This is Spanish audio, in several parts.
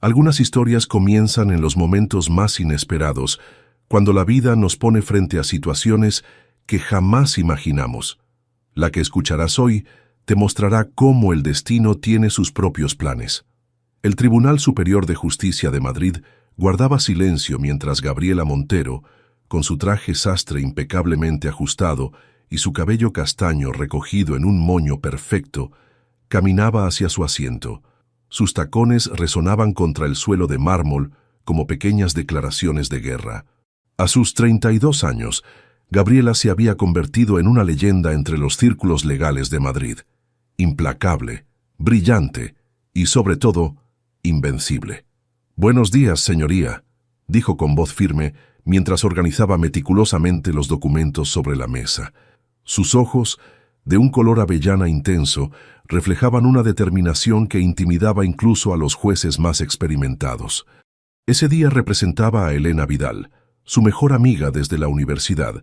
Algunas historias comienzan en los momentos más inesperados, cuando la vida nos pone frente a situaciones que jamás imaginamos. La que escucharás hoy te mostrará cómo el destino tiene sus propios planes. El Tribunal Superior de Justicia de Madrid guardaba silencio mientras Gabriela Montero, con su traje sastre impecablemente ajustado y su cabello castaño recogido en un moño perfecto, caminaba hacia su asiento. Sus tacones resonaban contra el suelo de mármol como pequeñas declaraciones de guerra. A sus 32 años, Gabriela se había convertido en una leyenda entre los círculos legales de Madrid. Implacable, brillante y, sobre todo, invencible. «Buenos días, señoría», dijo con voz firme mientras organizaba meticulosamente los documentos sobre la mesa. Sus ojos, de un color avellana intenso, reflejaban una determinación que intimidaba incluso a los jueces más experimentados. Ese día representaba a Elena Vidal, su mejor amiga desde la universidad,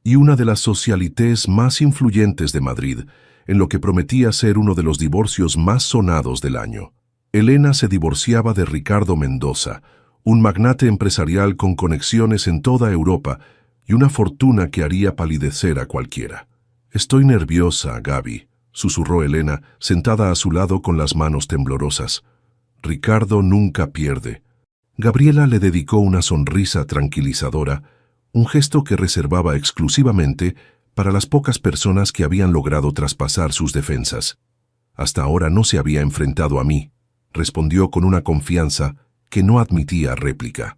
y una de las socialités más influyentes de Madrid, en lo que prometía ser uno de los divorcios más sonados del año. Elena se divorciaba de Ricardo Mendoza, un magnate empresarial con conexiones en toda Europa y una fortuna que haría palidecer a cualquiera. «Estoy nerviosa, Gaby», susurró Elena, sentada a su lado con las manos temblorosas. «Ricardo nunca pierde». Gabriela le dedicó una sonrisa tranquilizadora, un gesto que reservaba exclusivamente para las pocas personas que habían logrado traspasar sus defensas. «Hasta ahora no se había enfrentado a mí», respondió con una confianza que no admitía réplica.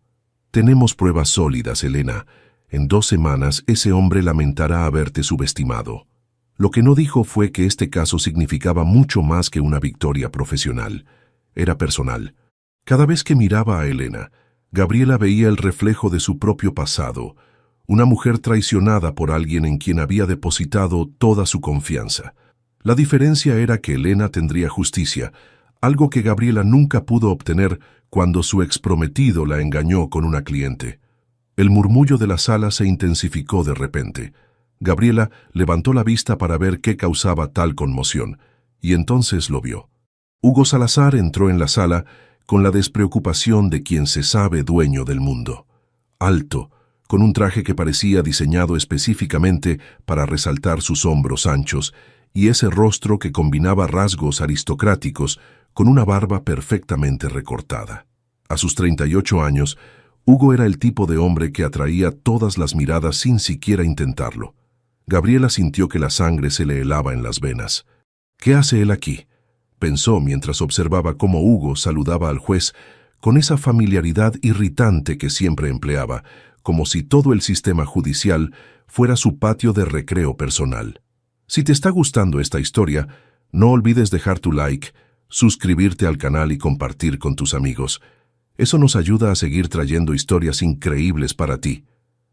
«Tenemos pruebas sólidas, Elena. En 2 semanas ese hombre lamentará haberte subestimado». Lo que no dijo fue que este caso significaba mucho más que una victoria profesional. Era personal. Cada vez que miraba a Elena, Gabriela veía el reflejo de su propio pasado, una mujer traicionada por alguien en quien había depositado toda su confianza. La diferencia era que Elena tendría justicia, algo que Gabriela nunca pudo obtener cuando su exprometido la engañó con una cliente. El murmullo de la sala se intensificó de repente. Gabriela levantó la vista para ver qué causaba tal conmoción, y entonces lo vio. Hugo Salazar entró en la sala con la despreocupación de quien se sabe dueño del mundo. Alto, con un traje que parecía diseñado específicamente para resaltar sus hombros anchos, y ese rostro que combinaba rasgos aristocráticos con una barba perfectamente recortada. A sus 38 años, Hugo era el tipo de hombre que atraía todas las miradas sin siquiera intentarlo. Gabriela sintió que la sangre se le helaba en las venas. «¿Qué hace él aquí?», pensó mientras observaba cómo Hugo saludaba al juez con esa familiaridad irritante que siempre empleaba, como si todo el sistema judicial fuera su patio de recreo personal. Si te está gustando esta historia, no olvides dejar tu like, suscribirte al canal y compartir con tus amigos. Eso nos ayuda a seguir trayendo historias increíbles para ti.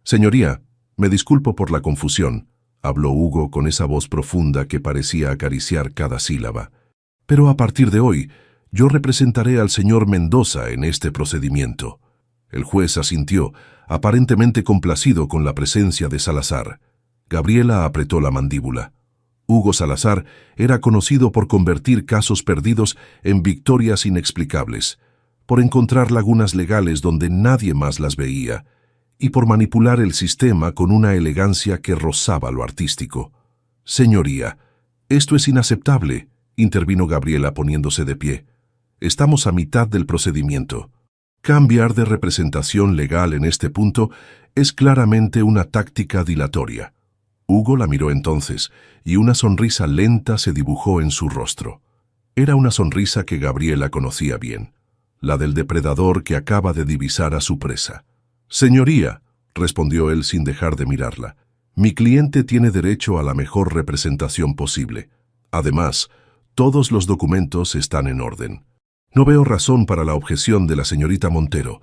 «Señoría, me disculpo por la confusión», habló Hugo con esa voz profunda que parecía acariciar cada sílaba. «Pero a partir de hoy, yo representaré al señor Mendoza en este procedimiento». El juez asintió, aparentemente complacido con la presencia de Salazar. Gabriela apretó la mandíbula. Hugo Salazar era conocido por convertir casos perdidos en victorias inexplicables, por encontrar lagunas legales donde nadie más las veía, y por manipular el sistema con una elegancia que rozaba lo artístico. «Señoría, esto es inaceptable», intervino Gabriela poniéndose de pie. «Estamos a mitad del procedimiento. Cambiar de representación legal en este punto es claramente una táctica dilatoria». Hugo la miró entonces, y una sonrisa lenta se dibujó en su rostro. Era una sonrisa que Gabriela conocía bien, la del depredador que acaba de divisar a su presa. «Señoría», respondió él sin dejar de mirarla, «mi cliente tiene derecho a la mejor representación posible. Además, todos los documentos están en orden. No veo razón para la objeción de la señorita Montero,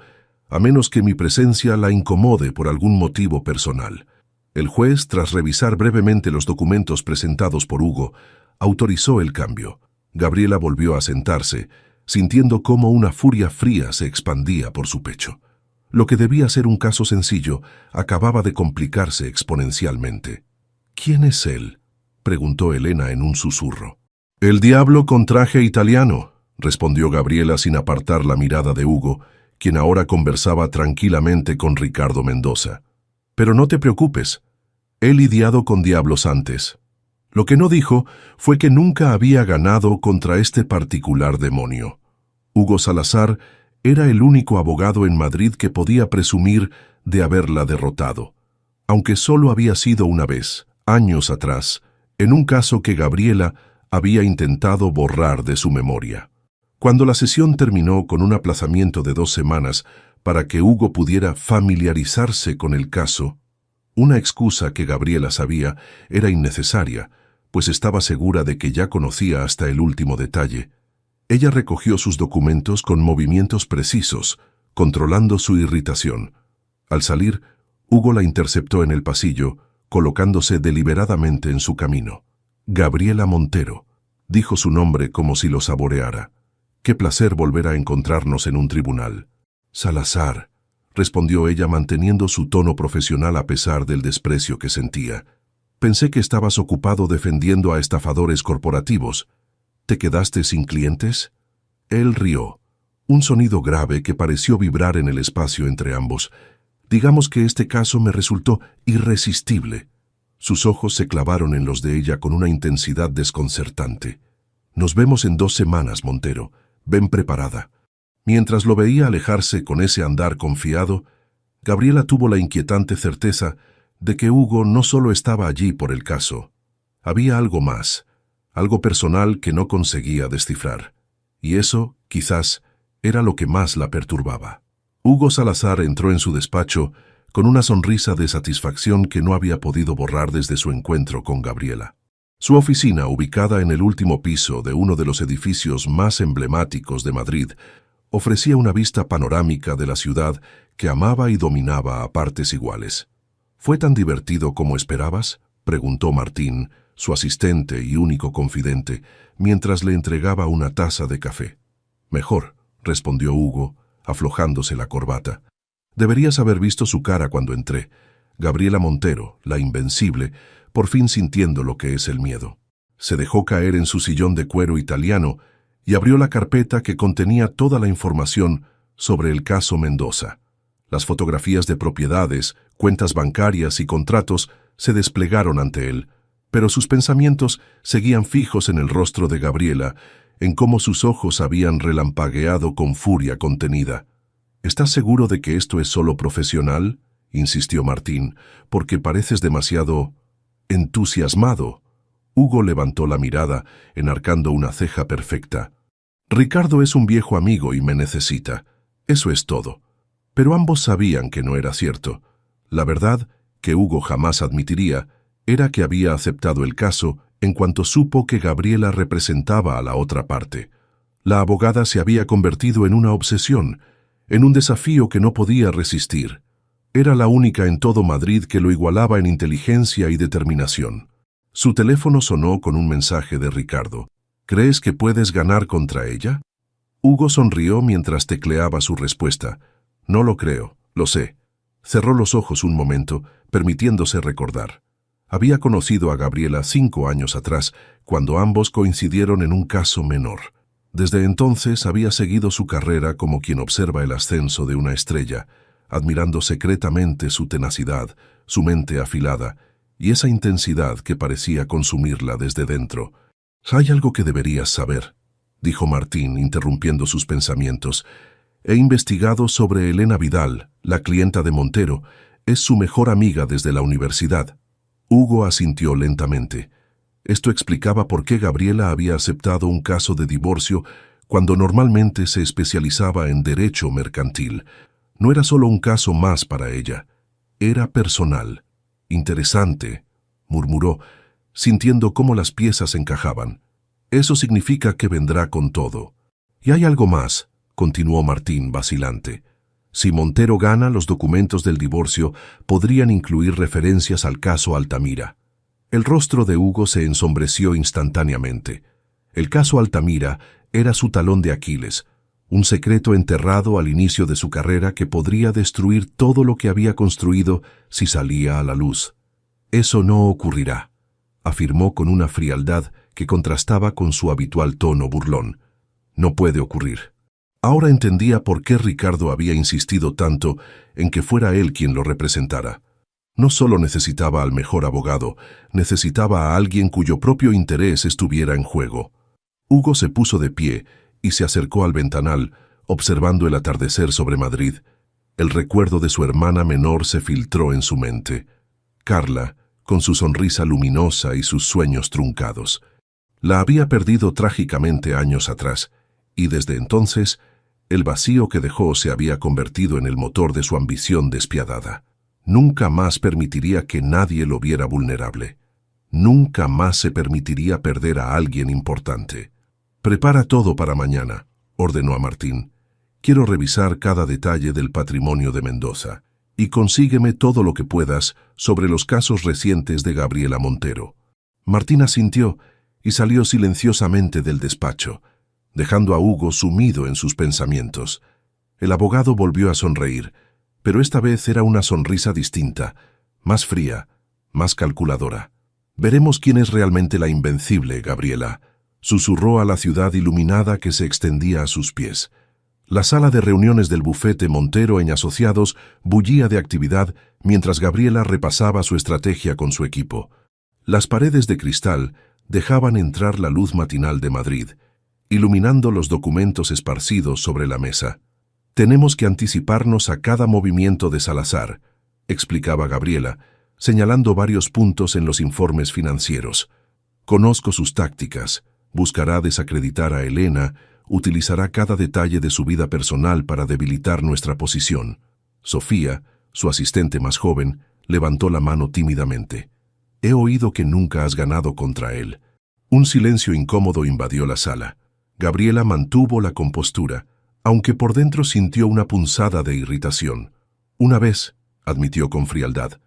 a menos que mi presencia la incomode por algún motivo personal». El juez, tras revisar brevemente los documentos presentados por Hugo, autorizó el cambio. Gabriela volvió a sentarse, sintiendo cómo una furia fría se expandía por su pecho. Lo que debía ser un caso sencillo acababa de complicarse exponencialmente. «¿Quién es él?», preguntó Elena en un susurro. «El diablo con traje italiano», respondió Gabriela sin apartar la mirada de Hugo, quien ahora conversaba tranquilamente con Ricardo Mendoza. Pero no te preocupes, he lidiado con diablos antes. Lo que no dijo fue que nunca había ganado contra este particular demonio. Hugo Salazar era el único abogado en Madrid que podía presumir de haberla derrotado, aunque solo había sido una vez, años atrás, en un caso que Gabriela había intentado borrar de su memoria. Cuando la sesión terminó con un aplazamiento de 2 semanas para que Hugo pudiera familiarizarse con el caso, una excusa que Gabriela sabía era innecesaria, pues estaba segura de que ya conocía hasta el último detalle. Ella recogió sus documentos con movimientos precisos, controlando su irritación. Al salir, Hugo la interceptó en el pasillo, colocándose deliberadamente en su camino. Gabriela Montero, dijo su nombre como si lo saboreara. Qué placer volver a encontrarnos en un tribunal. Salazar, respondió ella manteniendo su tono profesional a pesar del desprecio que sentía. Pensé que estabas ocupado defendiendo a estafadores corporativos. ¿Te quedaste sin clientes? Él rió, un sonido grave que pareció vibrar en el espacio entre ambos. Digamos que este caso me resultó irresistible. Sus ojos se clavaron en los de ella con una intensidad desconcertante. Nos vemos en 2 semanas, Montero. Ven preparada. Mientras lo veía alejarse con ese andar confiado, Gabriela tuvo la inquietante certeza de que Hugo no solo estaba allí por el caso. Había algo más, algo personal que no conseguía descifrar. Y eso, quizás, era lo que más la perturbaba. Hugo Salazar entró en su despacho con una sonrisa de satisfacción que no había podido borrar desde su encuentro con Gabriela. Su oficina, ubicada en el último piso de uno de los edificios más emblemáticos de Madrid, ofrecía una vista panorámica de la ciudad que amaba y dominaba a partes iguales. ¿Fue tan divertido como esperabas?, preguntó Martín, su asistente y único confidente, mientras le entregaba una taza de café. Mejor, respondió Hugo, aflojándose la corbata. Deberías haber visto su cara cuando entré. Gabriela Montero, la invencible, por fin sintiendo lo que es el miedo. Se dejó caer en su sillón de cuero italiano y abrió la carpeta que contenía toda la información sobre el caso Mendoza. Las fotografías de propiedades, cuentas bancarias y contratos se desplegaron ante él, pero sus pensamientos seguían fijos en el rostro de Gabriela, en cómo sus ojos habían relampagueado con furia contenida. ¿Estás seguro de que esto es solo profesional?, insistió Martín, porque pareces demasiado entusiasmado. Hugo levantó la mirada, enarcando una ceja perfecta. Ricardo es un viejo amigo y me necesita. Eso es todo. Pero ambos sabían que no era cierto. La verdad, que Hugo jamás admitiría, era que había aceptado el caso en cuanto supo que Gabriela representaba a la otra parte. La abogada se había convertido en una obsesión, en un desafío que no podía resistir. Era la única en todo Madrid que lo igualaba en inteligencia y determinación. Su teléfono sonó con un mensaje de Ricardo. ¿Crees que puedes ganar contra ella? Hugo sonrió mientras tecleaba su respuesta. No lo creo, lo sé. Cerró los ojos un momento, permitiéndose recordar. Había conocido a Gabriela 5 años atrás, cuando ambos coincidieron en un caso menor. Desde entonces había seguido su carrera como quien observa el ascenso de una estrella, admirando secretamente su tenacidad, su mente afilada, y esa intensidad que parecía consumirla desde dentro. «Hay algo que deberías saber», dijo Martín, interrumpiendo sus pensamientos. «He investigado sobre Elena Vidal, la clienta de Montero. Es su mejor amiga desde la universidad». Hugo asintió lentamente. Esto explicaba por qué Gabriela había aceptado un caso de divorcio cuando normalmente se especializaba en derecho mercantil. No era solo un caso más para ella. Era personal. «Interesante», murmuró, sintiendo cómo las piezas encajaban. «Eso significa que vendrá con todo». «Y hay algo más», continuó Martín vacilante. «Si Montero gana, los documentos del divorcio podrían incluir referencias al caso Altamira». El rostro de Hugo se ensombreció instantáneamente. El caso Altamira era su talón de Aquiles, un secreto enterrado al inicio de su carrera que podría destruir todo lo que había construido si salía a la luz. «Eso no ocurrirá», afirmó con una frialdad que contrastaba con su habitual tono burlón. No puede ocurrir. Ahora entendía por qué Ricardo había insistido tanto en que fuera él quien lo representara. No solo necesitaba al mejor abogado, necesitaba a alguien cuyo propio interés estuviera en juego. Hugo se puso de pie y se acercó al ventanal, observando el atardecer sobre Madrid. El recuerdo de su hermana menor se filtró en su mente. Carla, con su sonrisa luminosa y sus sueños truncados. La había perdido trágicamente años atrás, y desde entonces, el vacío que dejó se había convertido en el motor de su ambición despiadada. Nunca más permitiría que nadie lo viera vulnerable. Nunca más se permitiría perder a alguien importante. «Prepara todo para mañana», ordenó a Martín. «Quiero revisar cada detalle del patrimonio de Mendoza, y consígueme todo lo que puedas sobre los casos recientes de Gabriela Montero». Martín asintió y salió silenciosamente del despacho, dejando a Hugo sumido en sus pensamientos. El abogado volvió a sonreír, pero esta vez era una sonrisa distinta, más fría, más calculadora. «Veremos quién es realmente la invencible, Gabriela», susurró a la ciudad iluminada que se extendía a sus pies. La sala de reuniones del bufete Montero en Asociados bullía de actividad mientras Gabriela repasaba su estrategia con su equipo. Las paredes de cristal dejaban entrar la luz matinal de Madrid, iluminando los documentos esparcidos sobre la mesa. «Tenemos que anticiparnos a cada movimiento de Salazar», explicaba Gabriela, señalando varios puntos en los informes financieros. «Conozco sus tácticas. Buscará desacreditar a Elena, utilizará cada detalle de su vida personal para debilitar nuestra posición». Sofía, su asistente más joven, levantó la mano tímidamente. «He oído que nunca has ganado contra él». Un silencio incómodo invadió la sala. Gabriela mantuvo la compostura, aunque por dentro sintió una punzada de irritación. «Una vez», admitió con frialdad.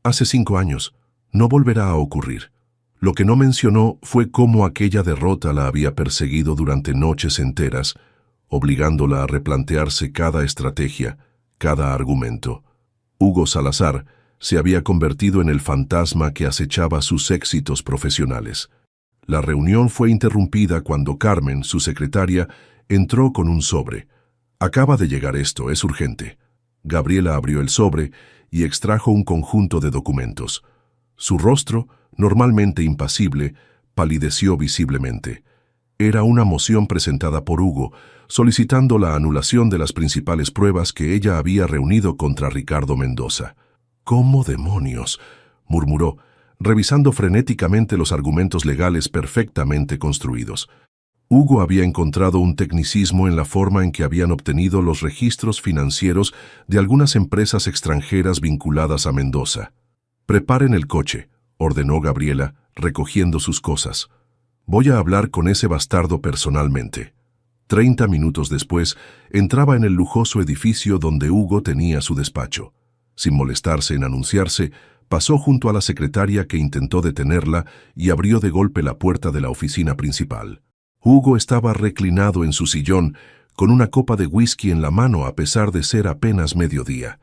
«Hace 5 años. No volverá a ocurrir». Lo que no mencionó fue cómo aquella derrota la había perseguido durante noches enteras, obligándola a replantearse cada estrategia, cada argumento. Hugo Salazar se había convertido en el fantasma que acechaba sus éxitos profesionales. La reunión fue interrumpida cuando Carmen, su secretaria, entró con un sobre. «Acaba de llegar esto, es urgente». Gabriela abrió el sobre y extrajo un conjunto de documentos. Su rostro, normalmente impasible, palideció visiblemente. Era una moción presentada por Hugo, solicitando la anulación de las principales pruebas que ella había reunido contra Ricardo Mendoza. «¿Cómo demonios?», murmuró, revisando frenéticamente los argumentos legales perfectamente construidos. Hugo había encontrado un tecnicismo en la forma en que habían obtenido los registros financieros de algunas empresas extranjeras vinculadas a Mendoza. «Preparen el coche», ordenó Gabriela, recogiendo sus cosas. «Voy a hablar con ese bastardo personalmente». 30 minutos después, entraba en el lujoso edificio donde Hugo tenía su despacho. Sin molestarse en anunciarse, pasó junto a la secretaria que intentó detenerla y abrió de golpe la puerta de la oficina principal. Hugo estaba reclinado en su sillón, con una copa de whisky en la mano a pesar de ser apenas mediodía.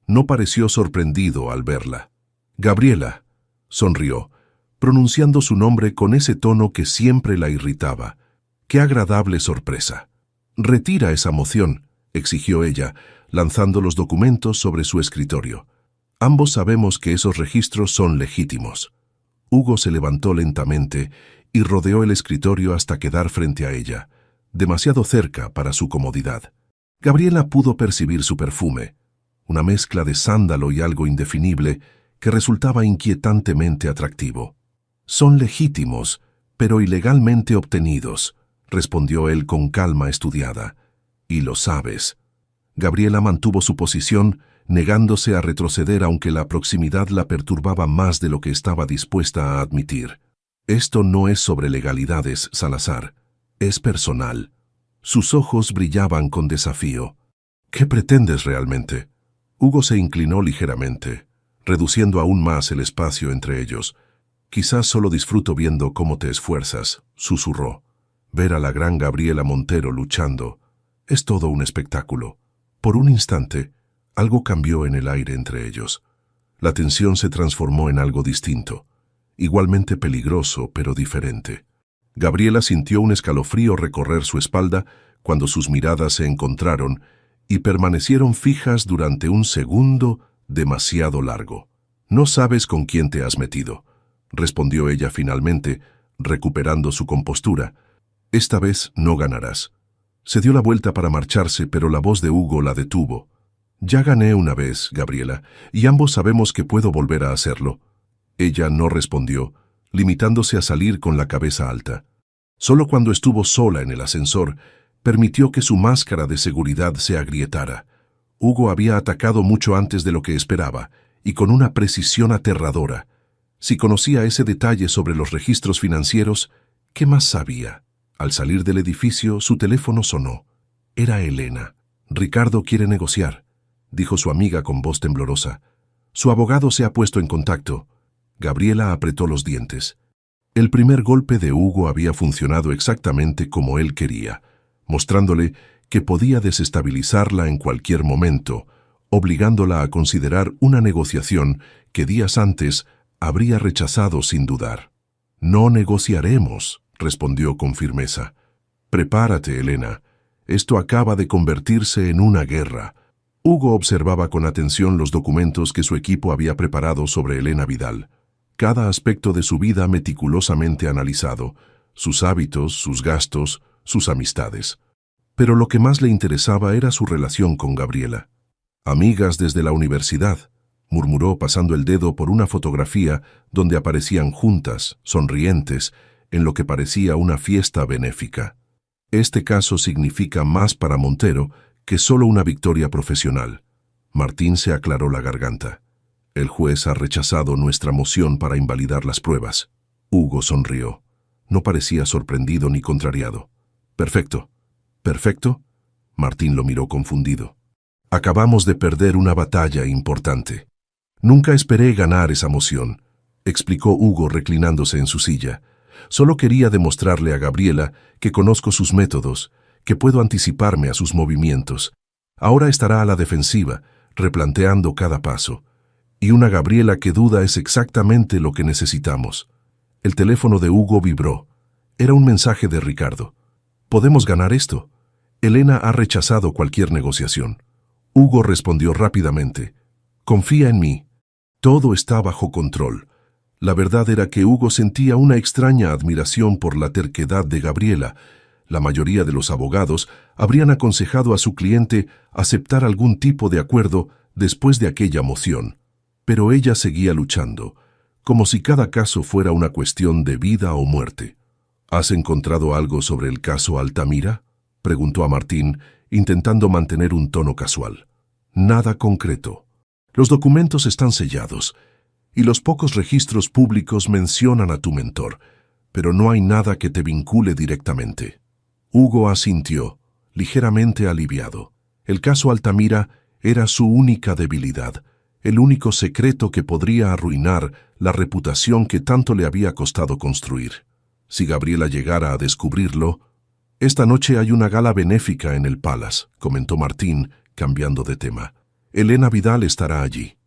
No pareció sorprendido al verla. «Gabriela», sonrió, pronunciando su nombre con ese tono que siempre la irritaba. «Qué agradable sorpresa». «Retira esa moción», exigió ella, lanzando los documentos sobre su escritorio. «Ambos sabemos que esos registros son legítimos». Hugo se levantó lentamente y rodeó el escritorio hasta quedar frente a ella, demasiado cerca para su comodidad. Gabriela pudo percibir su perfume, una mezcla de sándalo y algo indefinible que resultaba inquietantemente atractivo. «Son legítimos, pero ilegalmente obtenidos», respondió él con calma estudiada. «Y lo sabes». Gabriela mantuvo su posición, negándose a retroceder aunque la proximidad la perturbaba más de lo que estaba dispuesta a admitir. «Esto no es sobre legalidades, Salazar. Es personal». Sus ojos brillaban con desafío. «¿Qué pretendes realmente?» Hugo se inclinó ligeramente, reduciendo aún más el espacio entre ellos. «Quizás solo disfruto viendo cómo te esfuerzas», susurró. «Ver a la gran Gabriela Montero luchando es todo un espectáculo». Por un instante, algo cambió en el aire entre ellos. La tensión se transformó en algo distinto, igualmente peligroso, pero diferente. Gabriela sintió un escalofrío recorrer su espalda cuando sus miradas se encontraron y permanecieron fijas durante un segundo demasiado largo. «No sabes con quién te has metido», respondió ella finalmente, recuperando su compostura. «Esta vez no ganarás». Se dio la vuelta para marcharse, pero la voz de Hugo la detuvo. «Ya gané una vez, Gabriela, y ambos sabemos que puedo volver a hacerlo». Ella no respondió, limitándose a salir con la cabeza alta. Solo cuando estuvo sola en el ascensor, permitió que su máscara de seguridad se agrietara. Hugo había atacado mucho antes de lo que esperaba, y con una precisión aterradora. Si conocía ese detalle sobre los registros financieros, ¿qué más sabía? Al salir del edificio, su teléfono sonó. Era Elena. «Ricardo quiere negociar», dijo su amiga con voz temblorosa. «Su abogado se ha puesto en contacto». Gabriela apretó los dientes. El primer golpe de Hugo había funcionado exactamente como él quería, mostrándole que podía desestabilizarla en cualquier momento, obligándola a considerar una negociación que días antes habría rechazado sin dudar. «No negociaremos», respondió con firmeza. «Prepárate, Elena. Esto acaba de convertirse en una guerra». Hugo observaba con atención los documentos que su equipo había preparado sobre Elena Vidal. Cada aspecto de su vida meticulosamente analizado, sus hábitos, sus gastos, sus amistades. Pero lo que más le interesaba era su relación con Gabriela. «Amigas desde la universidad», murmuró pasando el dedo por una fotografía donde aparecían juntas, sonrientes, en lo que parecía una fiesta benéfica. Este caso significa más para Montero que solo una victoria profesional. Martín se aclaró la garganta. «El juez ha rechazado nuestra moción para invalidar las pruebas». Hugo sonrió. No parecía sorprendido ni contrariado. «Perfecto». «¿Perfecto?» Martín lo miró confundido. «Acabamos de perder una batalla importante». «Nunca esperé ganar esa moción», explicó Hugo reclinándose en su silla. «Solo quería demostrarle a Gabriela que conozco sus métodos, que puedo anticiparme a sus movimientos. Ahora estará a la defensiva, replanteando cada paso. Y una Gabriela que duda es exactamente lo que necesitamos». El teléfono de Hugo vibró. Era un mensaje de Ricardo. «¿Podemos ganar esto? Elena ha rechazado cualquier negociación». Hugo respondió rápidamente. «Confía en mí. Todo está bajo control». La verdad era que Hugo sentía una extraña admiración por la terquedad de Gabriela. La mayoría de los abogados habrían aconsejado a su cliente aceptar algún tipo de acuerdo después de aquella moción. Pero ella seguía luchando, como si cada caso fuera una cuestión de vida o muerte. «¿Has encontrado algo sobre el caso Altamira?», preguntó a Martín, intentando mantener un tono casual. «Nada concreto. Los documentos están sellados, y los pocos registros públicos mencionan a tu mentor, pero no hay nada que te vincule directamente». Hugo asintió, ligeramente aliviado. El caso Altamira era su única debilidad, el único secreto que podría arruinar la reputación que tanto le había costado construir. Si Gabriela llegara a descubrirlo... «Esta noche hay una gala benéfica en el Palace», comentó Martín, cambiando de tema. «Elena Vidal estará allí».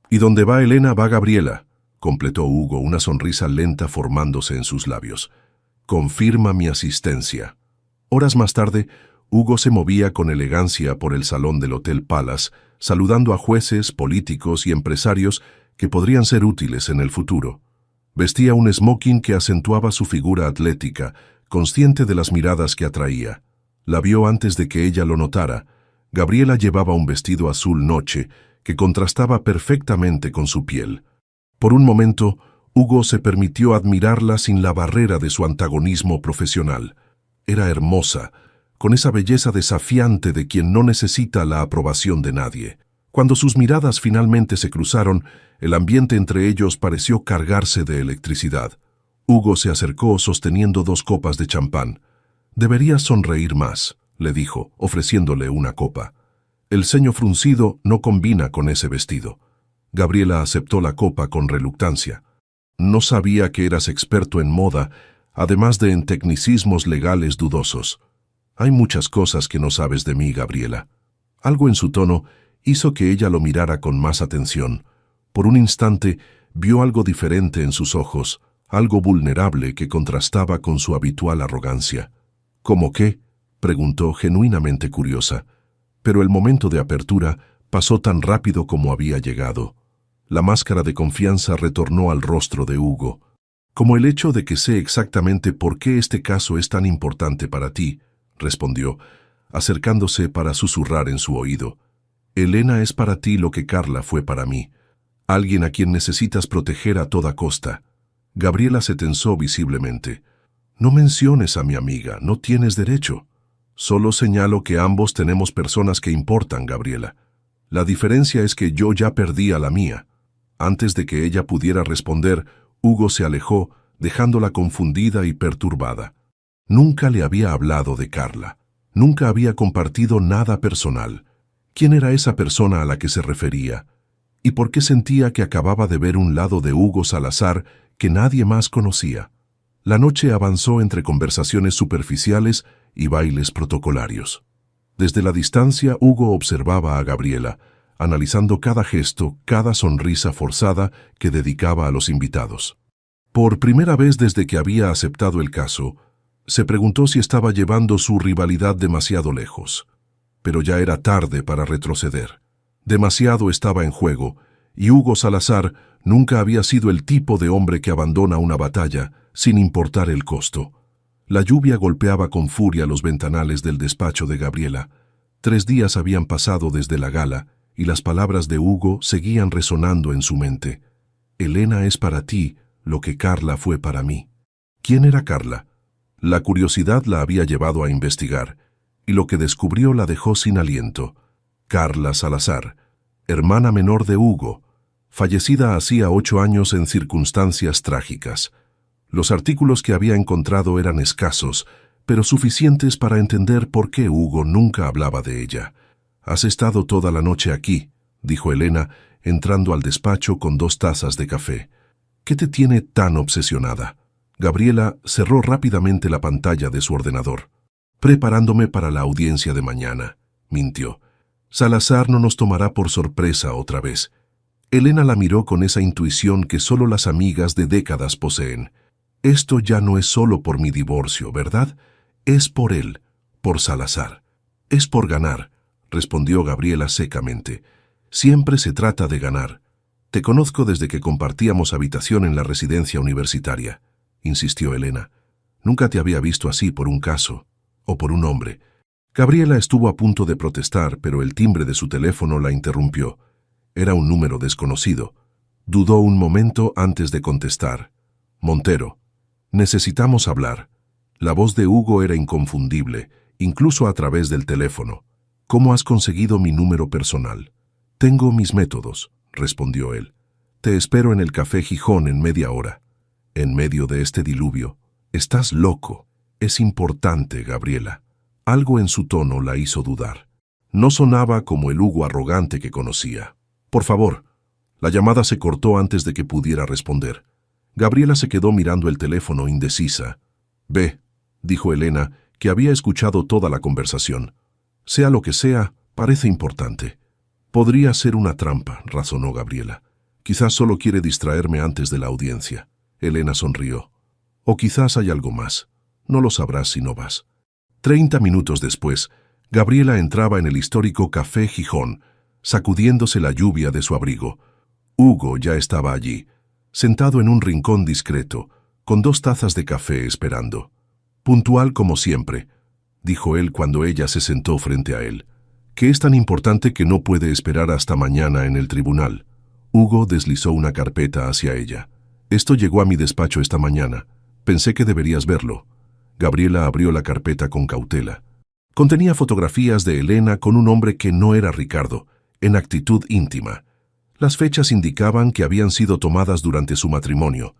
«Y donde va Elena va Gabriela», completó Hugo, una sonrisa lenta formándose en sus labios. «Confirma mi asistencia». Horas más tarde, Hugo se movía con elegancia por el salón del Hotel Palace, saludando a jueces, políticos y empresarios que podrían ser útiles en el futuro. Vestía un smoking que acentuaba su figura atlética, consciente de las miradas que atraía. La vio antes de que ella lo notara. Gabriela llevaba un vestido azul noche que contrastaba perfectamente con su piel. Por un momento, Hugo se permitió admirarla sin la barrera de su antagonismo profesional. Era hermosa, con esa belleza desafiante de quien no necesita la aprobación de nadie. Cuando sus miradas finalmente se cruzaron, el ambiente entre ellos pareció cargarse de electricidad. Hugo se acercó sosteniendo 2 copas de champán. «Deberías sonreír más», le dijo, ofreciéndole una copa. «El ceño fruncido no combina con ese vestido». Gabriela aceptó la copa con reluctancia. «No sabía que eras experto en moda, además de en tecnicismos legales dudosos». «Hay muchas cosas que no sabes de mí, Gabriela». Algo en su tono hizo que ella lo mirara con más atención. Por un instante vio algo diferente en sus ojos, algo vulnerable que contrastaba con su habitual arrogancia. ¿Cómo qué?, preguntó genuinamente curiosa, pero el momento de apertura pasó tan rápido como había llegado. La máscara de confianza retornó al rostro de Hugo. «Como el hecho de que sé exactamente por qué este caso es tan importante para ti», respondió, acercándose para susurrar en su oído. «Elena es para ti lo que Carla fue para mí, alguien a quien necesitas proteger a toda costa». Gabriela se tensó visiblemente. «No menciones a mi amiga, no tienes derecho. Solo señalo que ambos tenemos personas que importan, Gabriela. La diferencia es que yo ya perdí a la mía». Antes de que ella pudiera responder, Hugo se alejó, dejándola confundida y perturbada. Nunca le había hablado de Carla. Nunca había compartido nada personal. ¿Quién era esa persona a la que se refería? ¿Y por qué sentía que acababa de ver un lado de Hugo Salazar que nadie más conocía? La noche avanzó entre conversaciones superficiales y bailes protocolarios. Desde la distancia, Hugo observaba a Gabriela, analizando cada gesto, cada sonrisa forzada que dedicaba a los invitados. Por primera vez desde que había aceptado el caso, se preguntó si estaba llevando su rivalidad demasiado lejos. Pero ya era tarde para retroceder. Demasiado estaba en juego, y Hugo Salazar nunca había sido el tipo de hombre que abandona una batalla sin importar el costo. La lluvia golpeaba con furia los ventanales del despacho de Gabriela. 3 días habían pasado desde la gala, y las palabras de Hugo seguían resonando en su mente. «Elena es para ti lo que Carla fue para mí». ¿Quién era Carla? La curiosidad la había llevado a investigar, y lo que descubrió la dejó sin aliento. Carla Salazar, hermana menor de Hugo, fallecida hacía 8 años en circunstancias trágicas. Los artículos que había encontrado eran escasos, pero suficientes para entender por qué Hugo nunca hablaba de ella. «Has estado toda la noche aquí», dijo Elena, entrando al despacho con 2 tazas de café. «¿Qué te tiene tan obsesionada?» Gabriela cerró rápidamente la pantalla de su ordenador. «Preparándome para la audiencia de mañana», mintió. «Salazar no nos tomará por sorpresa otra vez». Elena la miró con esa intuición que solo las amigas de décadas poseen. «Esto ya no es solo por mi divorcio, ¿verdad? Es por él, por Salazar. Es por ganar», respondió Gabriela secamente. «Siempre se trata de ganar. Te conozco desde que compartíamos habitación en la residencia universitaria», insistió Elena. «Nunca te había visto así por un caso, o por un hombre». Gabriela estuvo a punto de protestar, pero el timbre de su teléfono la interrumpió. Era un número desconocido. Dudó un momento antes de contestar. «Montero, necesitamos hablar». La voz de Hugo era inconfundible, incluso a través del teléfono. «¿Cómo has conseguido mi número personal?» «Tengo mis métodos», respondió él. «Te espero en el Café Gijón en media hora». «En medio de este diluvio». «Estás loco». «Es importante, Gabriela». Algo en su tono la hizo dudar. No sonaba como el Hugo arrogante que conocía. «Por favor». La llamada se cortó antes de que pudiera responder. Gabriela se quedó mirando el teléfono indecisa. «Ve», dijo Elena, que había escuchado toda la conversación. «Sea lo que sea, parece importante». «Podría ser una trampa», razonó Gabriela. «Quizás solo quiere distraerme antes de la audiencia». Elena sonrió. «O quizás hay algo más. No lo sabrás si no vas». 30 minutos después, Gabriela entraba en el histórico Café Gijón, sacudiéndose la lluvia de su abrigo. Hugo ya estaba allí, sentado en un rincón discreto, con 2 tazas de café esperando. «Puntual como siempre», dijo él cuando ella se sentó frente a él. «Que es tan importante que no puede esperar hasta mañana en el tribunal». Hugo deslizó una carpeta hacia ella. «Esto llegó a mi despacho esta mañana. Pensé que deberías verlo». Gabriela abrió la carpeta con cautela. Contenía fotografías de Elena con un hombre que no era Ricardo, en actitud íntima. Las fechas indicaban que habían sido tomadas durante su matrimonio.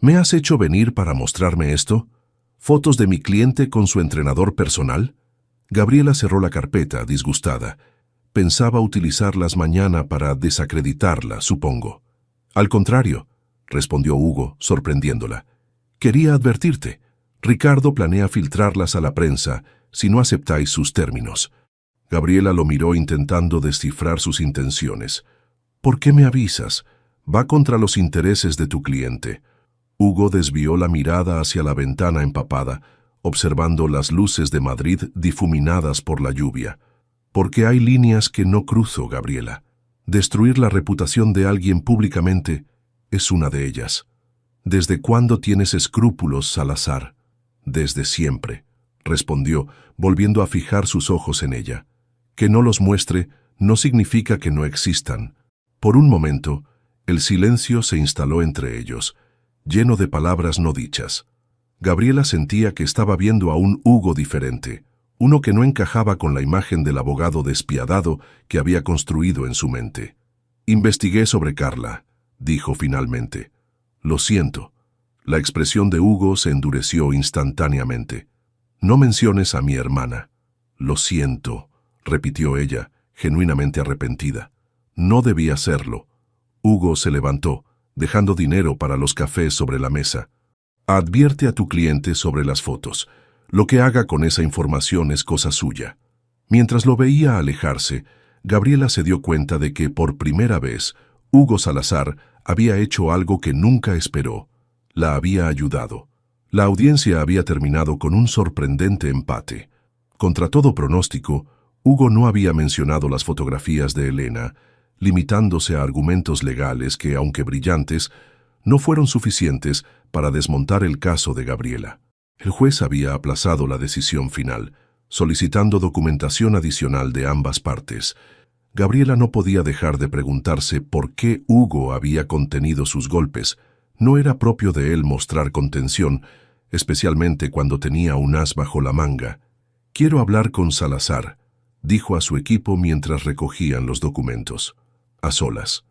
«¿Me has hecho venir para mostrarme esto? ¿Fotos de mi cliente con su entrenador personal?» Gabriela cerró la carpeta, disgustada. Pensaba utilizarlas mañana para desacreditarla, supongo. «Al contrario», respondió Hugo, sorprendiéndola. «Quería advertirte. Ricardo planea filtrarlas a la prensa si no aceptáis sus términos». Gabriela lo miró intentando descifrar sus intenciones. «¿Por qué me avisas? Va contra los intereses de tu cliente». Hugo desvió la mirada hacia la ventana empapada, observando las luces de Madrid difuminadas por la lluvia. Porque hay líneas que no cruzo, Gabriela. Destruir la reputación de alguien públicamente es una de ellas. ¿Desde cuándo tienes escrúpulos, Salazar? Desde siempre, respondió, volviendo a fijar sus ojos en ella. Que no los muestre no significa que no existan. Por un momento, el silencio se instaló entre ellos, lleno de palabras no dichas. Gabriela sentía que estaba viendo a un Hugo diferente, uno que no encajaba con la imagen del abogado despiadado que había construido en su mente. Investigué sobre Carla, dijo finalmente. Lo siento. La expresión de Hugo se endureció instantáneamente. No menciones a mi hermana. Lo siento, repitió ella, genuinamente arrepentida. No debía hacerlo. Hugo se levantó, dejando dinero para los cafés sobre la mesa. Advierte a tu cliente sobre las fotos. Lo que haga con esa información es cosa suya. Mientras lo veía alejarse, Gabriela se dio cuenta de que, por primera vez, Hugo Salazar había hecho algo que nunca esperó. La había ayudado. La audiencia había terminado con un sorprendente empate. Contra todo pronóstico, Hugo no había mencionado las fotografías de Elena, limitándose a argumentos legales que, aunque brillantes, no fueron suficientes para desmontar el caso de Gabriela. El juez había aplazado la decisión final, solicitando documentación adicional de ambas partes. Gabriela no podía dejar de preguntarse por qué Hugo había contenido sus golpes. No era propio de él mostrar contención, especialmente cuando tenía un as bajo la manga. «Quiero hablar con Salazar», dijo a su equipo mientras recogían los documentos. A solas.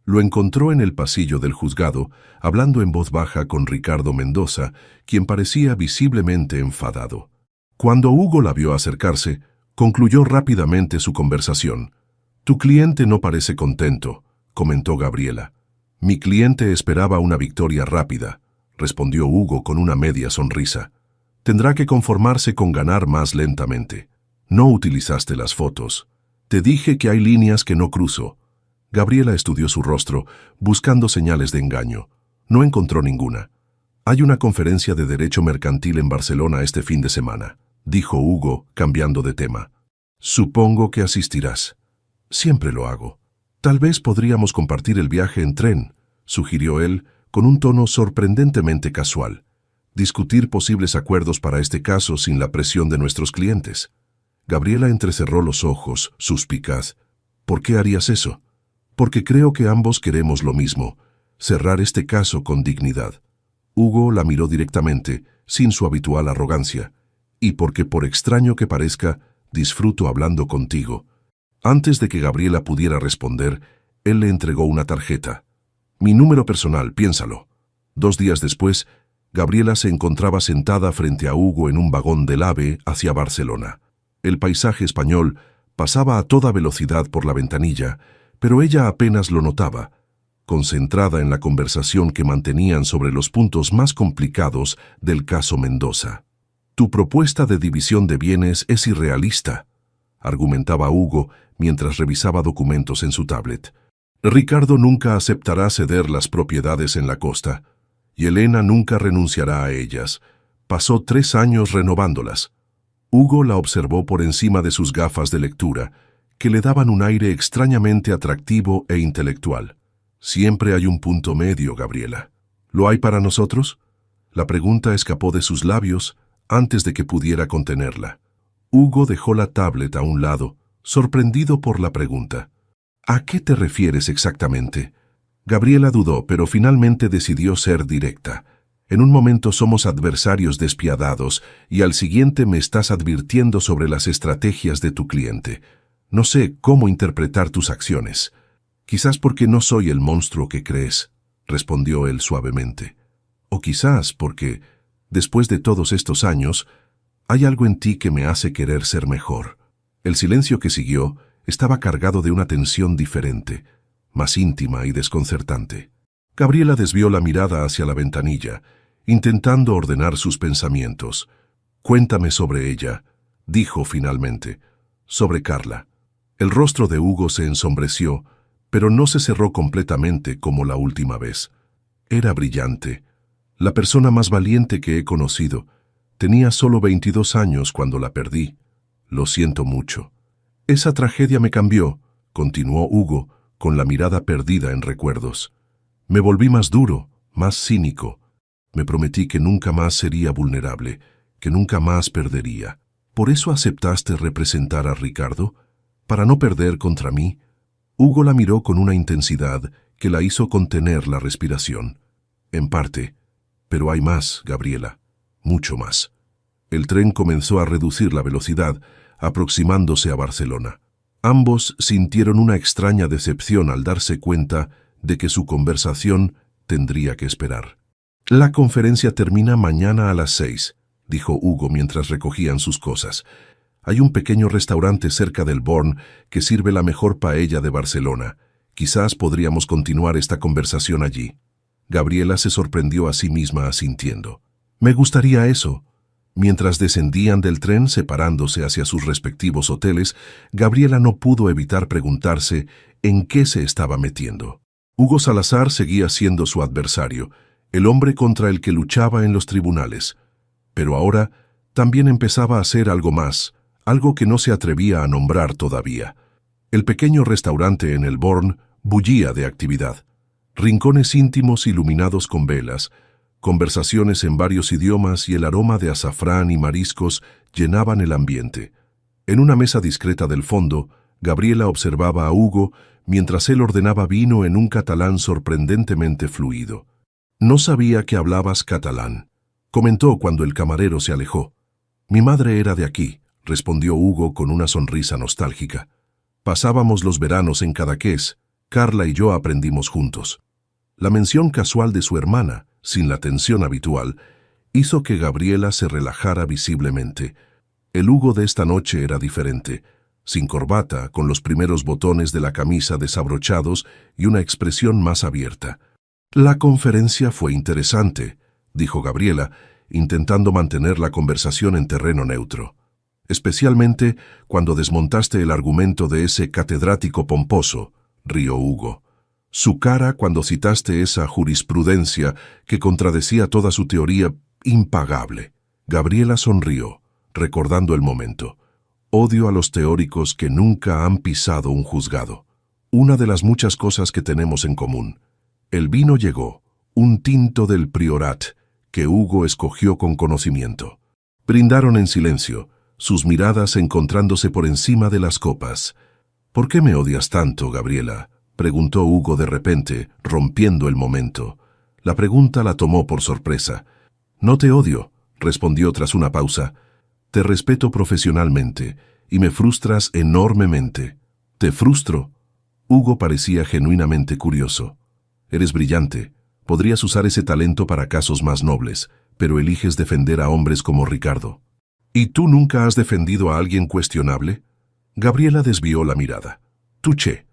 Lo encontró en el pasillo del juzgado, hablando en voz baja con Ricardo Mendoza, quien parecía visiblemente enfadado. Cuando Hugo la vio acercarse, concluyó rápidamente su conversación. «Tu cliente no parece contento», comentó Gabriela. «Mi cliente esperaba una victoria rápida», respondió Hugo con una media sonrisa. «Tendrá que conformarse con ganar más lentamente. No utilizaste las fotos. Te dije que hay líneas que no cruzo». Gabriela estudió su rostro, buscando señales de engaño. No encontró ninguna. «Hay una conferencia de derecho mercantil en Barcelona este fin de semana», dijo Hugo, cambiando de tema. «Supongo que asistirás». «Siempre lo hago». «Tal vez podríamos compartir el viaje en tren», sugirió él, con un tono sorprendentemente casual. «Discutir posibles acuerdos para este caso sin la presión de nuestros clientes». Gabriela entrecerró los ojos, suspicaz. «¿Por qué harías eso?» «Porque creo que ambos queremos lo mismo, cerrar este caso con dignidad». Hugo la miró directamente, sin su habitual arrogancia. «Y porque, por extraño que parezca, disfruto hablando contigo». Antes de que Gabriela pudiera responder, él le entregó una tarjeta. «Mi número personal, piénsalo». 2 días después, Gabriela se encontraba sentada frente a Hugo en un vagón del AVE hacia Barcelona. El paisaje español pasaba a toda velocidad por la ventanilla, pero ella apenas lo notaba, concentrada en la conversación que mantenían sobre los puntos más complicados del caso Mendoza. «Tu propuesta de división de bienes es irrealista», argumentaba Hugo mientras revisaba documentos en su tablet. «Ricardo nunca aceptará ceder las propiedades en la costa, y Elena nunca renunciará a ellas. Pasó 3 años renovándolas». Hugo la observó por encima de sus gafas de lectura, que le daban un aire extrañamente atractivo e intelectual. «Siempre hay un punto medio, Gabriela. ¿Lo hay para nosotros?» La pregunta escapó de sus labios antes de que pudiera contenerla. Hugo dejó la tablet a un lado, sorprendido por la pregunta. «¿A qué te refieres exactamente?» Gabriela dudó, pero finalmente decidió ser directa. «En un momento somos adversarios despiadados y al siguiente me estás advirtiendo sobre las estrategias de tu cliente. No sé cómo interpretar tus acciones». «Quizás porque no soy el monstruo que crees», respondió él suavemente. «O quizás porque, después de todos estos años, hay algo en ti que me hace querer ser mejor». El silencio que siguió estaba cargado de una tensión diferente, más íntima y desconcertante. Gabriela desvió la mirada hacia la ventanilla, intentando ordenar sus pensamientos. «Cuéntame sobre ella», dijo finalmente. «Sobre Carla». El rostro de Hugo se ensombreció, pero no se cerró completamente como la última vez. Era brillante. La persona más valiente que he conocido. Tenía solo 22 años cuando la perdí. Lo siento mucho. Esa tragedia me cambió, continuó Hugo, con la mirada perdida en recuerdos. Me volví más duro, más cínico. Me prometí que nunca más sería vulnerable, que nunca más perdería. ¿Por eso aceptaste representar a Ricardo? ¿Para no perder contra mí? Hugo la miró con una intensidad que la hizo contener la respiración. En parte. Pero hay más, Gabriela. Mucho más. El tren comenzó a reducir la velocidad, aproximándose a Barcelona. Ambos sintieron una extraña decepción al darse cuenta de que su conversación tendría que esperar. La conferencia termina mañana a las 6, dijo Hugo mientras recogían sus cosas. Hay un pequeño restaurante cerca del Born que sirve la mejor paella de Barcelona. Quizás podríamos continuar esta conversación allí. Gabriela se sorprendió a sí misma asintiendo. Me gustaría eso. Mientras descendían del tren separándose hacia sus respectivos hoteles, Gabriela no pudo evitar preguntarse en qué se estaba metiendo. Hugo Salazar seguía siendo su adversario, el hombre contra el que luchaba en los tribunales. Pero ahora también empezaba a hacer algo más, algo que no se atrevía a nombrar todavía. El pequeño restaurante en el Born bullía de actividad. Rincones íntimos iluminados con velas, conversaciones en varios idiomas y el aroma de azafrán y mariscos llenaban el ambiente. En una mesa discreta del fondo, Gabriela observaba a Hugo mientras él ordenaba vino en un catalán sorprendentemente fluido. No sabía que hablabas catalán, comentó cuando el camarero se alejó. Mi madre era de aquí, respondió Hugo con una sonrisa nostálgica. Pasábamos los veranos en Cadaqués, Carla y yo aprendimos juntos. La mención casual de su hermana, sin la tensión habitual, hizo que Gabriela se relajara visiblemente. El Hugo de esta noche era diferente, sin corbata, con los primeros botones de la camisa desabrochados y una expresión más abierta. La conferencia fue interesante, dijo Gabriela, intentando mantener la conversación en terreno neutro. Especialmente cuando desmontaste el argumento de ese catedrático pomposo, rió Hugo. Su cara cuando citaste esa jurisprudencia que contradecía toda su teoría impagable. Gabriela sonrió, recordando el momento. Odio a los teóricos que nunca han pisado un juzgado. Una de las muchas cosas que tenemos en común. El vino llegó, un tinto del Priorat, que Hugo escogió con conocimiento. Brindaron en silencio, sus miradas encontrándose por encima de las copas. ¿Por qué me odias tanto, Gabriela?, preguntó Hugo de repente, rompiendo el momento. La pregunta la tomó por sorpresa. No te odio, respondió tras una pausa. Te respeto profesionalmente y me frustras enormemente. ¿Te frustro? Hugo parecía genuinamente curioso. Eres brillante. Podrías usar ese talento para casos más nobles, pero eliges defender a hombres como Ricardo. ¿Y tú nunca has defendido a alguien cuestionable? Gabriela desvió la mirada. Tuché.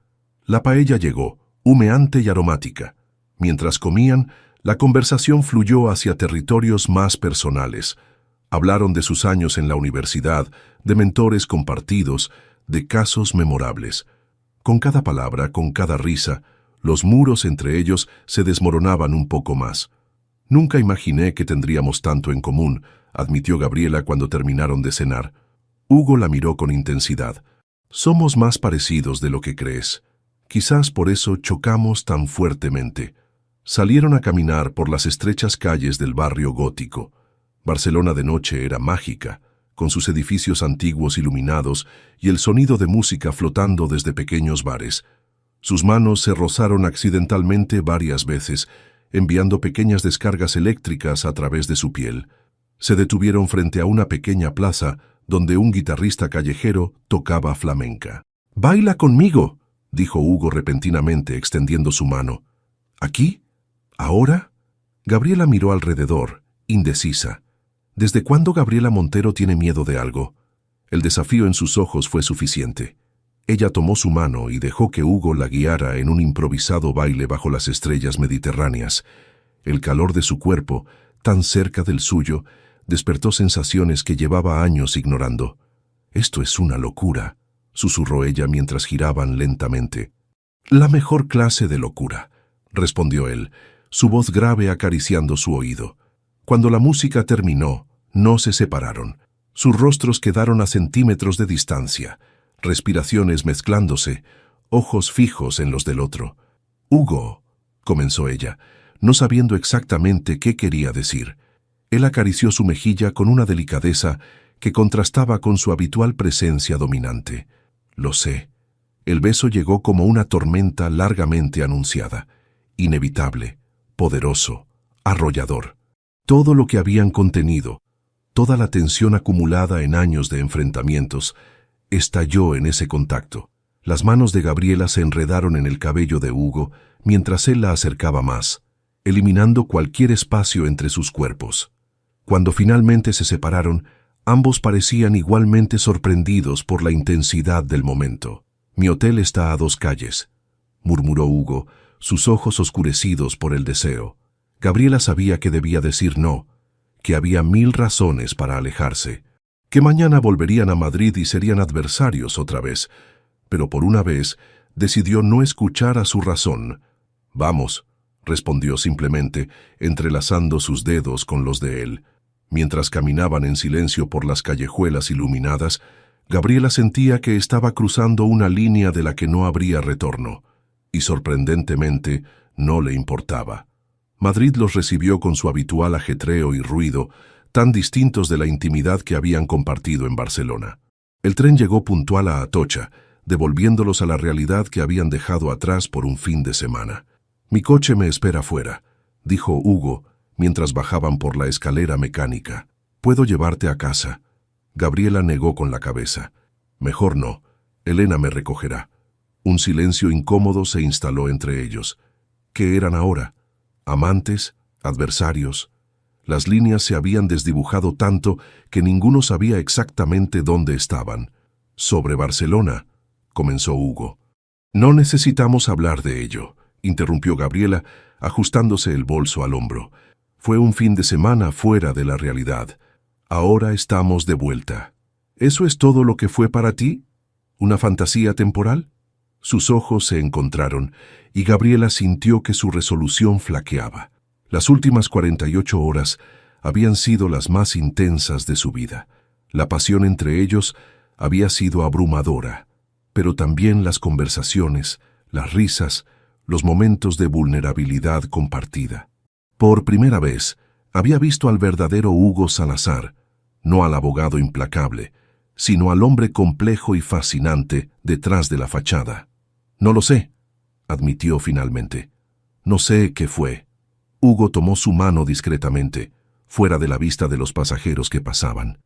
La paella llegó, humeante y aromática. Mientras comían, la conversación fluyó hacia territorios más personales. Hablaron de sus años en la universidad, de mentores compartidos, de casos memorables. Con cada palabra, con cada risa, los muros entre ellos se desmoronaban un poco más. Nunca imaginé que tendríamos tanto en común, admitió Gabriela cuando terminaron de cenar. Hugo la miró con intensidad. Somos más parecidos de lo que crees. Quizás por eso chocamos tan fuertemente. Salieron a caminar por las estrechas calles del barrio gótico. Barcelona de noche era mágica, con sus edificios antiguos iluminados y el sonido de música flotando desde pequeños bares. Sus manos se rozaron accidentalmente varias veces, enviando pequeñas descargas eléctricas a través de su piel. Se detuvieron frente a una pequeña plaza donde un guitarrista callejero tocaba flamenca. «¡Baila conmigo!», dijo Hugo repentinamente, extendiendo su mano. ¿Aquí? ¿Ahora? Gabriela miró alrededor, indecisa. ¿Desde cuándo Gabriela Montero tiene miedo de algo? El desafío en sus ojos fue suficiente. Ella tomó su mano y dejó que Hugo la guiara en un improvisado baile bajo las estrellas mediterráneas. El calor de su cuerpo, tan cerca del suyo, despertó sensaciones que llevaba años ignorando. «Esto es una locura», susurró ella mientras giraban lentamente. «La mejor clase de locura», respondió él, su voz grave acariciando su oído. Cuando la música terminó, no se separaron. Sus rostros quedaron a centímetros de distancia, respiraciones mezclándose, ojos fijos en los del otro. «Hugo», comenzó ella, no sabiendo exactamente qué quería decir. Él acarició su mejilla con una delicadeza que contrastaba con su habitual presencia dominante. «Lo sé». El beso llegó como una tormenta largamente anunciada, inevitable, poderoso, arrollador. Todo lo que habían contenido, toda la tensión acumulada en años de enfrentamientos, estalló en ese contacto. Las manos de Gabriela se enredaron en el cabello de Hugo mientras él la acercaba más, eliminando cualquier espacio entre sus cuerpos. Cuando finalmente se separaron, ambos parecían igualmente sorprendidos por la intensidad del momento. «Mi hotel está a 2 calles», murmuró Hugo, sus ojos oscurecidos por el deseo. Gabriela sabía que debía decir no, que había 1000 razones para alejarse, que mañana volverían a Madrid y serían adversarios otra vez, pero por una vez decidió no escuchar a su razón. «Vamos», respondió simplemente, entrelazando sus dedos con los de él. Mientras caminaban en silencio por las callejuelas iluminadas, Gabriela sentía que estaba cruzando una línea de la que no habría retorno, y sorprendentemente no le importaba. Madrid los recibió con su habitual ajetreo y ruido, tan distintos de la intimidad que habían compartido en Barcelona. El tren llegó puntual a Atocha, devolviéndolos a la realidad que habían dejado atrás por un fin de semana. «Mi coche me espera afuera», dijo Hugo, mientras bajaban por la escalera mecánica. «¿Puedo llevarte a casa?» Gabriela negó con la cabeza. «Mejor no. Elena me recogerá». Un silencio incómodo se instaló entre ellos. ¿Qué eran ahora? ¿Amantes? ¿Adversarios? Las líneas se habían desdibujado tanto que ninguno sabía exactamente dónde estaban. «Sobre Barcelona», comenzó Hugo. «No necesitamos hablar de ello», interrumpió Gabriela, ajustándose el bolso al hombro. «Fue un fin de semana fuera de la realidad. Ahora estamos de vuelta. ¿Eso es todo lo que fue para ti? ¿Una fantasía temporal?» Sus ojos se encontraron y Gabriela sintió que su resolución flaqueaba. Las últimas 48 horas habían sido las más intensas de su vida. La pasión entre ellos había sido abrumadora, pero también las conversaciones, las risas, los momentos de vulnerabilidad compartida. Por primera vez, había visto al verdadero Hugo Salazar, no al abogado implacable, sino al hombre complejo y fascinante detrás de la fachada. «No lo sé», admitió finalmente. «No sé qué fue». Hugo tomó su mano discretamente, fuera de la vista de los pasajeros que pasaban.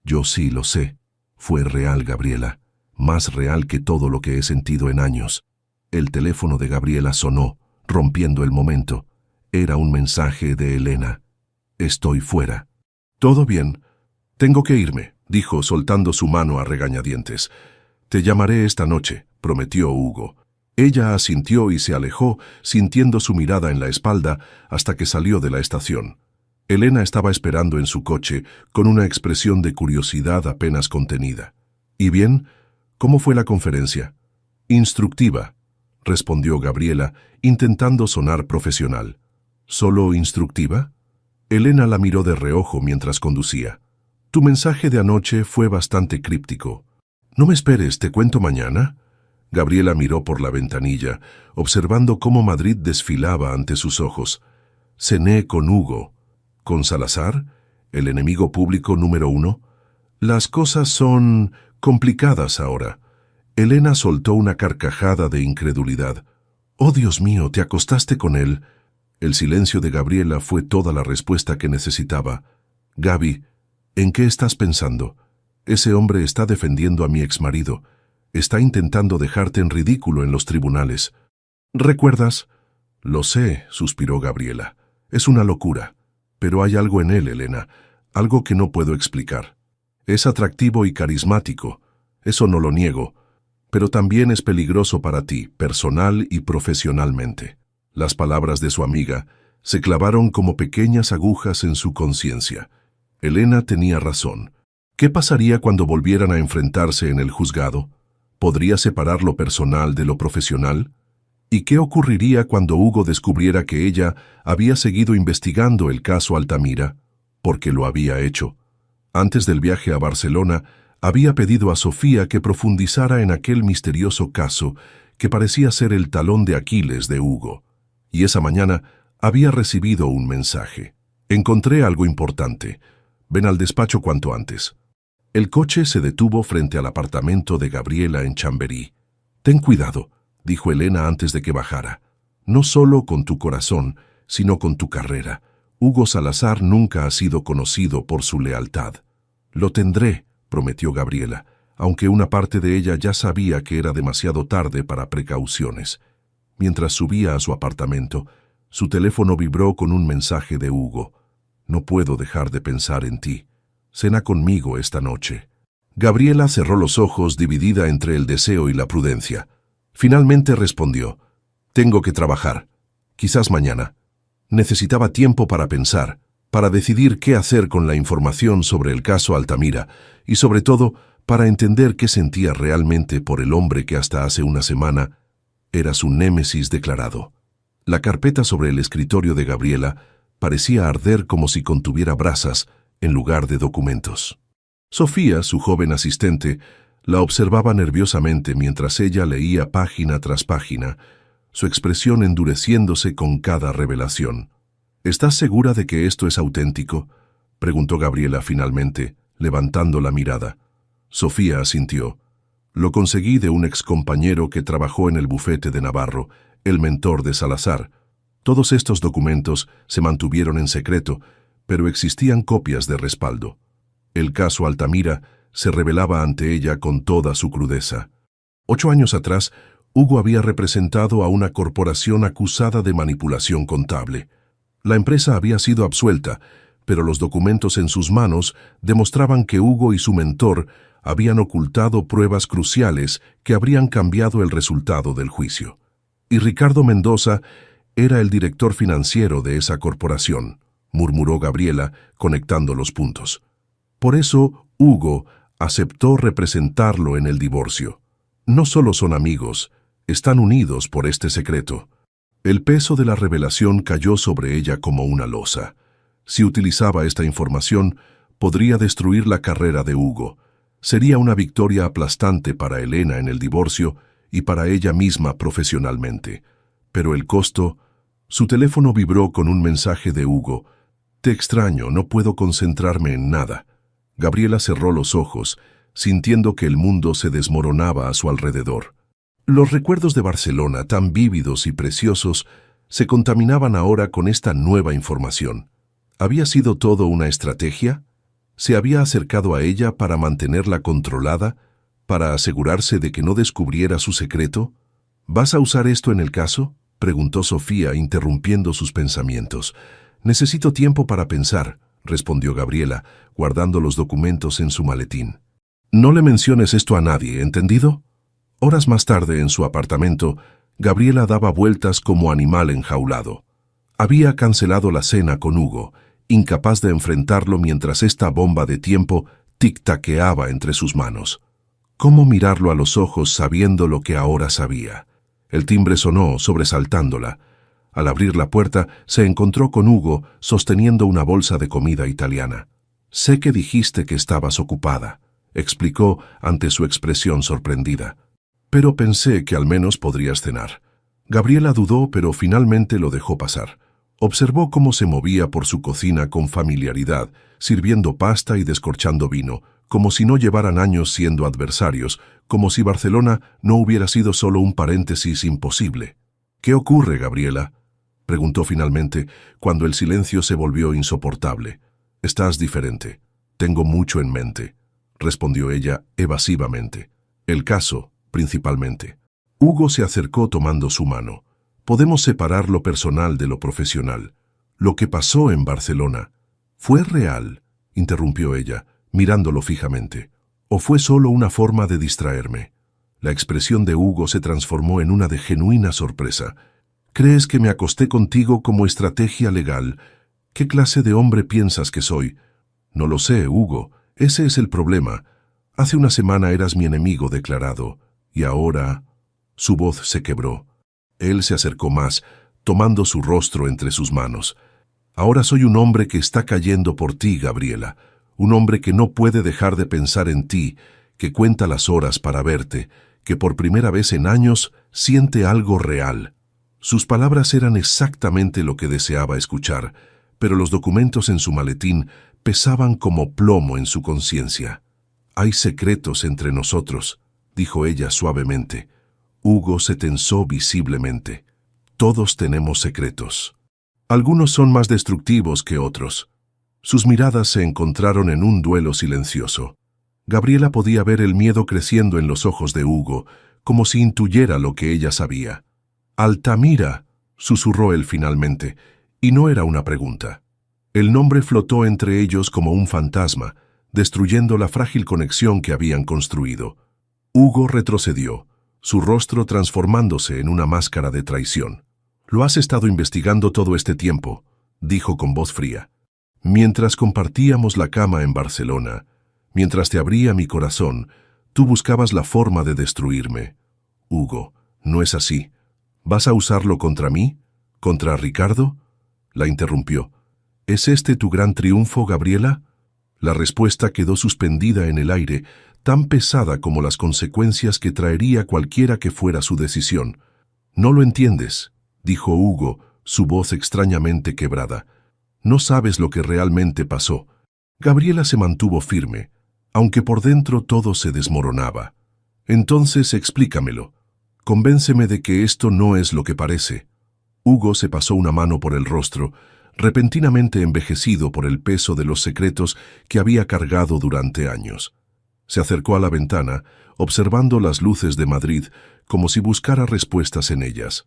«Yo sí lo sé. Fue real, Gabriela. Más real que todo lo que he sentido en años». El teléfono de Gabriela sonó, rompiendo el momento. Era un mensaje de Elena. «Estoy fuera». «Todo bien. Tengo que irme», dijo soltando su mano a regañadientes. «Te llamaré esta noche», prometió Hugo. Ella asintió y se alejó, sintiendo su mirada en la espalda hasta que salió de la estación. Elena estaba esperando en su coche, con una expresión de curiosidad apenas contenida. «¿Y bien? ¿Cómo fue la conferencia?» «Instructiva», respondió Gabriela, intentando sonar profesional. «¿Solo instructiva?» Elena la miró de reojo mientras conducía. «Tu mensaje de anoche fue bastante críptico. No me esperes, ¿te cuento mañana?» Gabriela miró por la ventanilla, observando cómo Madrid desfilaba ante sus ojos. «Cené con Hugo. ¿Con Salazar? ¿El enemigo público número 1? Las cosas son complicadas ahora». Elena soltó una carcajada de incredulidad. «Oh, Dios mío, ¿te acostaste con él?» El silencio de Gabriela fue toda la respuesta que necesitaba. «Gaby, ¿en qué estás pensando? Ese hombre está defendiendo a mi exmarido. Está intentando dejarte en ridículo en los tribunales». «¿Recuerdas?» «Lo sé», suspiró Gabriela. «Es una locura. Pero hay algo en él, Elena, algo que no puedo explicar. Es atractivo y carismático, eso no lo niego, pero también es peligroso para ti, personal y profesionalmente». Las palabras de su amiga se clavaron como pequeñas agujas en su conciencia. Elena tenía razón. ¿Qué pasaría cuando volvieran a enfrentarse en el juzgado? ¿Podría separar lo personal de lo profesional? ¿Y qué ocurriría cuando Hugo descubriera que ella había seguido investigando el caso Altamira, porque lo había hecho. Antes del viaje a Barcelona, había pedido a Sofía que profundizara en aquel misterioso caso que parecía ser el talón de Aquiles de Hugo. Y esa mañana había recibido un mensaje. Encontré algo importante. Ven al despacho cuanto antes. El coche se detuvo frente al apartamento de Gabriela en Chamberí. Ten cuidado, dijo Elena antes de que bajara. No solo con tu corazón, sino con tu carrera. Hugo Salazar nunca ha sido conocido por su lealtad. Lo tendré, prometió Gabriela, aunque una parte de ella ya sabía que era demasiado tarde para precauciones. Mientras subía a su apartamento, su teléfono vibró con un mensaje de Hugo. No puedo dejar de pensar en ti. Cena conmigo esta noche. Gabriela cerró los ojos, dividida entre el deseo y la prudencia. Finalmente respondió: tengo que trabajar. Quizás mañana. Necesitaba tiempo para pensar, para decidir qué hacer con la información sobre el caso Altamira y, sobre todo, para entender qué sentía realmente por el hombre que hasta hace una semana era su némesis declarado. La carpeta sobre el escritorio de Gabriela parecía arder como si contuviera brasas en lugar de documentos. Sofía, su joven asistente, la observaba nerviosamente mientras ella leía página tras página, su expresión endureciéndose con cada revelación. ¿Estás segura de que esto es auténtico?, preguntó Gabriela finalmente, levantando la mirada. Sofía asintió. Lo conseguí de un excompañero que trabajó en el bufete de Navarro, el mentor de Salazar. Todos estos documentos se mantuvieron en secreto, pero existían copias de respaldo. El caso Altamira se revelaba ante ella con toda su crudeza. 8 años atrás, Hugo había representado a una corporación acusada de manipulación contable. La empresa había sido absuelta, pero los documentos en sus manos demostraban que Hugo y su mentor habían ocultado pruebas cruciales que habrían cambiado el resultado del juicio. Y Ricardo Mendoza era el director financiero de esa corporación, murmuró Gabriela, conectando los puntos. Por eso, Hugo aceptó representarlo en el divorcio. No solo son amigos, están unidos por este secreto. El peso de la revelación cayó sobre ella como una losa. Si utilizaba esta información, podría destruir la carrera de Hugo. Sería una victoria aplastante para Elena en el divorcio y para ella misma profesionalmente. Pero el costo... Su teléfono vibró con un mensaje de Hugo. Te extraño, no puedo concentrarme en nada. Gabriela cerró los ojos, sintiendo que el mundo se desmoronaba a su alrededor. Los recuerdos de Barcelona, tan vívidos y preciosos, se contaminaban ahora con esta nueva información. ¿Había sido todo una estrategia? ¿Se había acercado a ella para mantenerla controlada, para asegurarse de que no descubriera su secreto? ¿Vas a usar esto en el caso?, preguntó Sofía, interrumpiendo sus pensamientos. Necesito tiempo para pensar, respondió Gabriela, guardando los documentos en su maletín. No le menciones esto a nadie, ¿entendido? Horas más tarde, en su apartamento, Gabriela daba vueltas como animal enjaulado. Había cancelado la cena con Hugo, incapaz de enfrentarlo mientras esta bomba de tiempo tic-taqueaba entre sus manos. ¿Cómo mirarlo a los ojos sabiendo lo que ahora sabía? El timbre sonó, sobresaltándola. Al abrir la puerta, se encontró con Hugo sosteniendo una bolsa de comida italiana. «Sé que dijiste que estabas ocupada», explicó ante su expresión sorprendida. «Pero pensé que al menos podrías cenar». Gabriela dudó, pero finalmente lo dejó pasar. Observó cómo se movía por su cocina con familiaridad, sirviendo pasta y descorchando vino, como si no llevaran años siendo adversarios, como si Barcelona no hubiera sido solo un paréntesis imposible. «¿Qué ocurre, Gabriela?», preguntó finalmente, cuando el silencio se volvió insoportable. «Estás diferente. Tengo mucho en mente», respondió ella evasivamente. «El caso, principalmente». Hugo se acercó tomando su mano. «Podemos separar lo personal de lo profesional. Lo que pasó en Barcelona, ¿fue real?», interrumpió ella, mirándolo fijamente. «¿O fue solo una forma de distraerme?». La expresión de Hugo se transformó en una de genuina sorpresa. «¿Crees que me acosté contigo como estrategia legal? ¿Qué clase de hombre piensas que soy?». «No lo sé, Hugo. Ese es el problema. Hace una semana eras mi enemigo declarado. Y ahora...». Su voz se quebró. Él se acercó más, tomando su rostro entre sus manos. Ahora soy un hombre que está cayendo por ti, Gabriela, un hombre que no puede dejar de pensar en ti, que cuenta las horas para verte, que por primera vez en años siente algo real. Sus palabras eran exactamente lo que deseaba escuchar, pero los documentos en su maletín pesaban como plomo en su conciencia. «Hay secretos entre nosotros», dijo ella suavemente. Hugo se tensó visiblemente. «Todos tenemos secretos. Algunos son más destructivos que otros». Sus miradas se encontraron en un duelo silencioso. Gabriela podía ver el miedo creciendo en los ojos de Hugo, como si intuyera lo que ella sabía. «Altamira», susurró él finalmente, y no era una pregunta. El nombre flotó entre ellos como un fantasma, destruyendo la frágil conexión que habían construido. Hugo retrocedió, su rostro transformándose en una máscara de traición. «Lo has estado investigando todo este tiempo», dijo con voz fría. «Mientras compartíamos la cama en Barcelona, mientras te abría mi corazón, tú buscabas la forma de destruirme. Hugo, no es así. ¿Vas a usarlo contra mí? ¿Contra Ricardo?». La interrumpió. «¿Es este tu gran triunfo, Gabriela?». La respuesta quedó suspendida en el aire, tan pesada como las consecuencias que traería cualquiera que fuera su decisión. «No lo entiendes», dijo Hugo, su voz extrañamente quebrada. «No sabes lo que realmente pasó». Gabriela se mantuvo firme, aunque por dentro todo se desmoronaba. «Entonces explícamelo. Convénceme de que esto no es lo que parece». Hugo se pasó una mano por el rostro, repentinamente envejecido por el peso de los secretos que había cargado durante años. Se acercó a la ventana, observando las luces de Madrid como si buscara respuestas en ellas.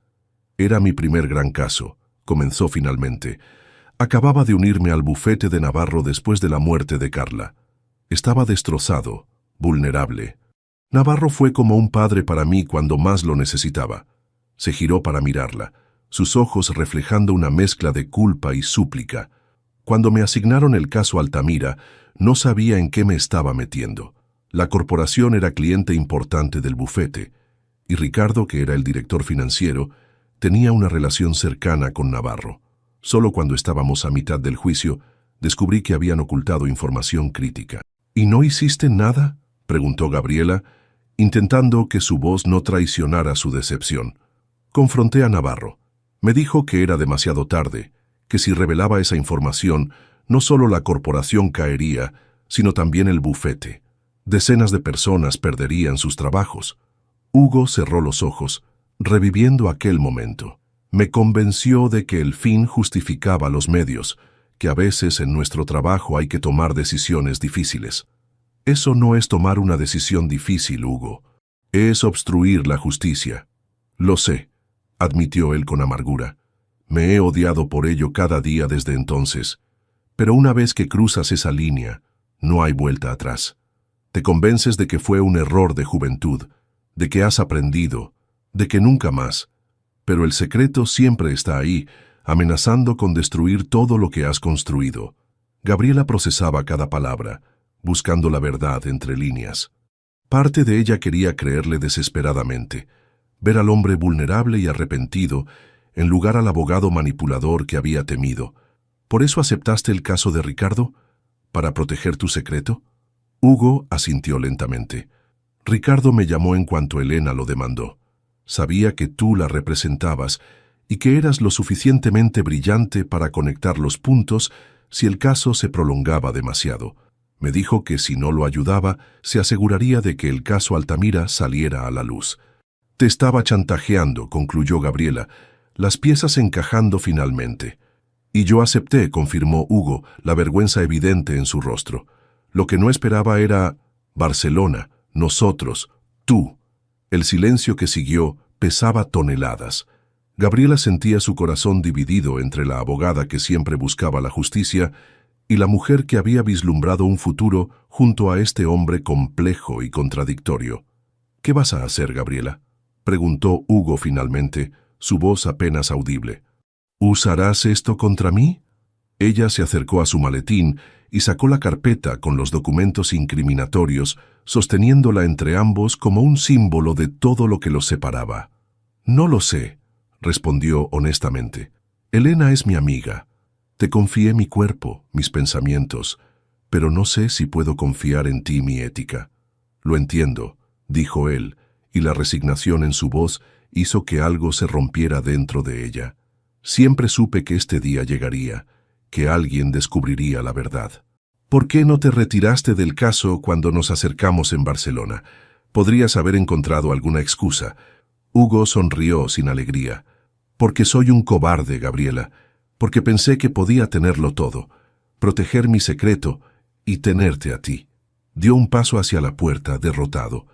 «Era mi primer gran caso», comenzó finalmente. «Acababa de unirme al bufete de Navarro después de la muerte de Carla. Estaba destrozado, vulnerable. Navarro fue como un padre para mí cuando más lo necesitaba». Se giró para mirarla, sus ojos reflejando una mezcla de culpa y súplica. «Cuando me asignaron el caso Altamira, no sabía en qué me estaba metiendo. La corporación era cliente importante del bufete, y Ricardo, que era el director financiero, tenía una relación cercana con Navarro. Solo cuando estábamos a mitad del juicio, descubrí que habían ocultado información crítica». «¿Y no hiciste nada?», preguntó Gabriela, intentando que su voz no traicionara su decepción. «Confronté a Navarro. Me dijo que era demasiado tarde, que si revelaba esa información, no solo la corporación caería, sino también el bufete. Decenas de personas perderían sus trabajos». Hugo cerró los ojos, reviviendo aquel momento. «Me convenció de que el fin justificaba los medios, que a veces en nuestro trabajo hay que tomar decisiones difíciles». «Eso no es tomar una decisión difícil, Hugo. Es obstruir la justicia». «Lo sé», admitió él con amargura. «Me he odiado por ello cada día desde entonces. Pero una vez que cruzas esa línea, no hay vuelta atrás. Te convences de que fue un error de juventud, de que has aprendido, de que nunca más. Pero el secreto siempre está ahí, amenazando con destruir todo lo que has construido». Gabriela procesaba cada palabra, buscando la verdad entre líneas. Parte de ella quería creerle desesperadamente, ver al hombre vulnerable y arrepentido, en lugar al abogado manipulador que había temido. «¿Por eso aceptaste el caso de Ricardo? ¿Para proteger tu secreto?». Hugo asintió lentamente. «Ricardo me llamó en cuanto Elena lo demandó. Sabía que tú la representabas y que eras lo suficientemente brillante para conectar los puntos si el caso se prolongaba demasiado. Me dijo que si no lo ayudaba, se aseguraría de que el caso Altamira saliera a la luz». «Te estaba chantajeando», concluyó Gabriela, las piezas encajando finalmente. «Y yo acepté», confirmó Hugo, la vergüenza evidente en su rostro. «Lo que no esperaba era Barcelona, nosotros, tú». El silencio que siguió pesaba toneladas. Gabriela sentía su corazón dividido entre la abogada que siempre buscaba la justicia y la mujer que había vislumbrado un futuro junto a este hombre complejo y contradictorio. «¿Qué vas a hacer, Gabriela?», preguntó Hugo finalmente, su voz apenas audible. «¿Usarás esto contra mí?». Ella se acercó a su maletín y sacó la carpeta con los documentos incriminatorios, sosteniéndola entre ambos como un símbolo de todo lo que los separaba. «No lo sé», respondió honestamente. «Elena es mi amiga. Te confié mi cuerpo, mis pensamientos, pero no sé si puedo confiar en ti mi ética. Lo entiendo, dijo él, y la resignación en su voz hizo que algo se rompiera dentro de ella. Siempre supe que este día llegaría, que alguien descubriría la verdad. ¿Por qué no te retiraste del caso cuando nos acercamos en Barcelona? Podrías haber encontrado alguna excusa. Hugo sonrió sin alegría. Porque soy un cobarde, Gabriela. Porque pensé que podía tenerlo todo, proteger mi secreto y tenerte a ti. Dio un paso hacia la puerta, derrotado.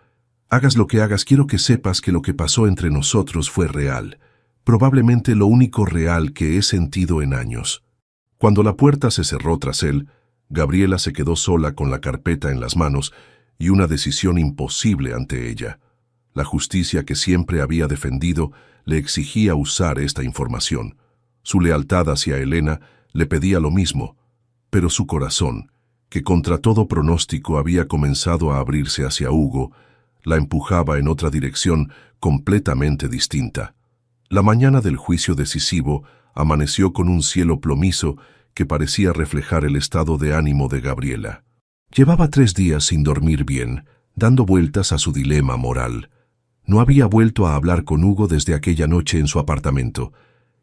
Hagas lo que hagas, quiero que sepas que lo que pasó entre nosotros fue real. Probablemente lo único real que he sentido en años. Cuando la puerta se cerró tras él, Gabriela se quedó sola con la carpeta en las manos y una decisión imposible ante ella. La justicia que siempre había defendido le exigía usar esta información. Su lealtad hacia Elena le pedía lo mismo, pero su corazón, que contra todo pronóstico había comenzado a abrirse hacia Hugo, la empujaba en otra dirección completamente distinta. La mañana del juicio decisivo amaneció con un cielo plomizo que parecía reflejar el estado de ánimo de Gabriela. Llevaba 3 días sin dormir bien, dando vueltas a su dilema moral. No había vuelto a hablar con Hugo desde aquella noche en su apartamento,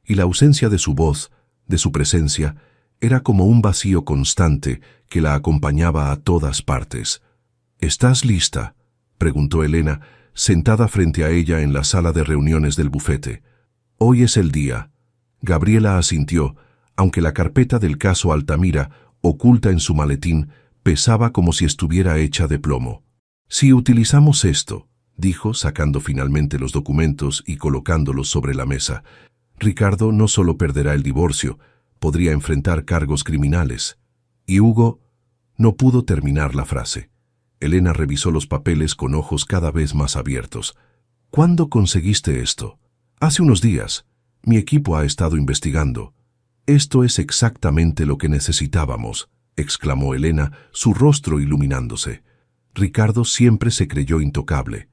y la ausencia de su voz, de su presencia, era como un vacío constante que la acompañaba a todas partes. ¿Estás lista?, preguntó Elena, sentada frente a ella en la sala de reuniones del bufete. Hoy es el día. Gabriela asintió, aunque la carpeta del caso Altamira, oculta en su maletín, pesaba como si estuviera hecha de plomo. Si utilizamos esto, dijo, sacando finalmente los documentos y colocándolos sobre la mesa, Ricardo no solo perderá el divorcio, podría enfrentar cargos criminales. Y Hugo no pudo terminar la frase. Elena revisó los papeles con ojos cada vez más abiertos. ¿Cuándo conseguiste esto? Hace unos días. Mi equipo ha estado investigando. Esto es exactamente lo que necesitábamos, exclamó Elena, su rostro iluminándose. Ricardo siempre se creyó intocable.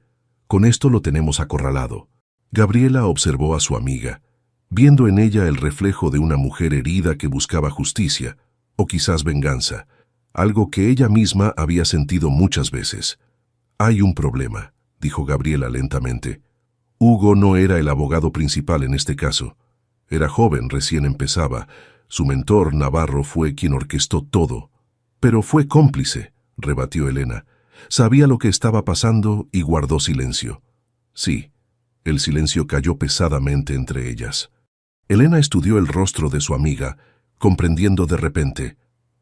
Con esto lo tenemos acorralado. Gabriela observó a su amiga, viendo en ella el reflejo de una mujer herida que buscaba justicia, o quizás venganza, algo que ella misma había sentido muchas veces. Hay un problema, dijo Gabriela lentamente. Hugo no era el abogado principal en este caso. Era joven, recién empezaba. Su mentor, Navarro, fue quien orquestó todo. Pero fue cómplice, rebatió Elena. Sabía lo que estaba pasando y guardó silencio. Sí, el silencio cayó pesadamente entre ellas. Elena estudió el rostro de su amiga, comprendiendo de repente.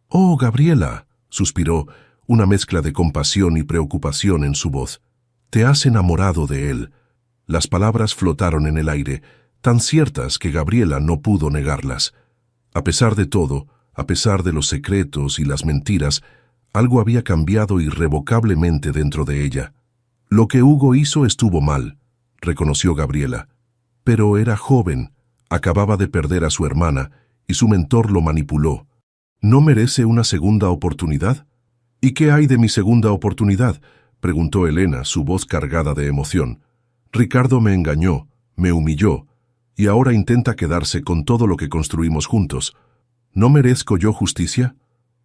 «Oh, Gabriela», suspiró, una mezcla de compasión y preocupación en su voz. «Te has enamorado de él». Las palabras flotaron en el aire, tan ciertas que Gabriela no pudo negarlas. A pesar de todo, a pesar de los secretos y las mentiras, algo había cambiado irrevocablemente dentro de ella. Lo que Hugo hizo estuvo mal, reconoció Gabriela. Pero era joven, acababa de perder a su hermana, y su mentor lo manipuló. ¿No merece una segunda oportunidad? ¿Y qué hay de mi segunda oportunidad?, preguntó Elena, su voz cargada de emoción. Ricardo me engañó, me humilló, y ahora intenta quedarse con todo lo que construimos juntos. ¿No merezco yo justicia?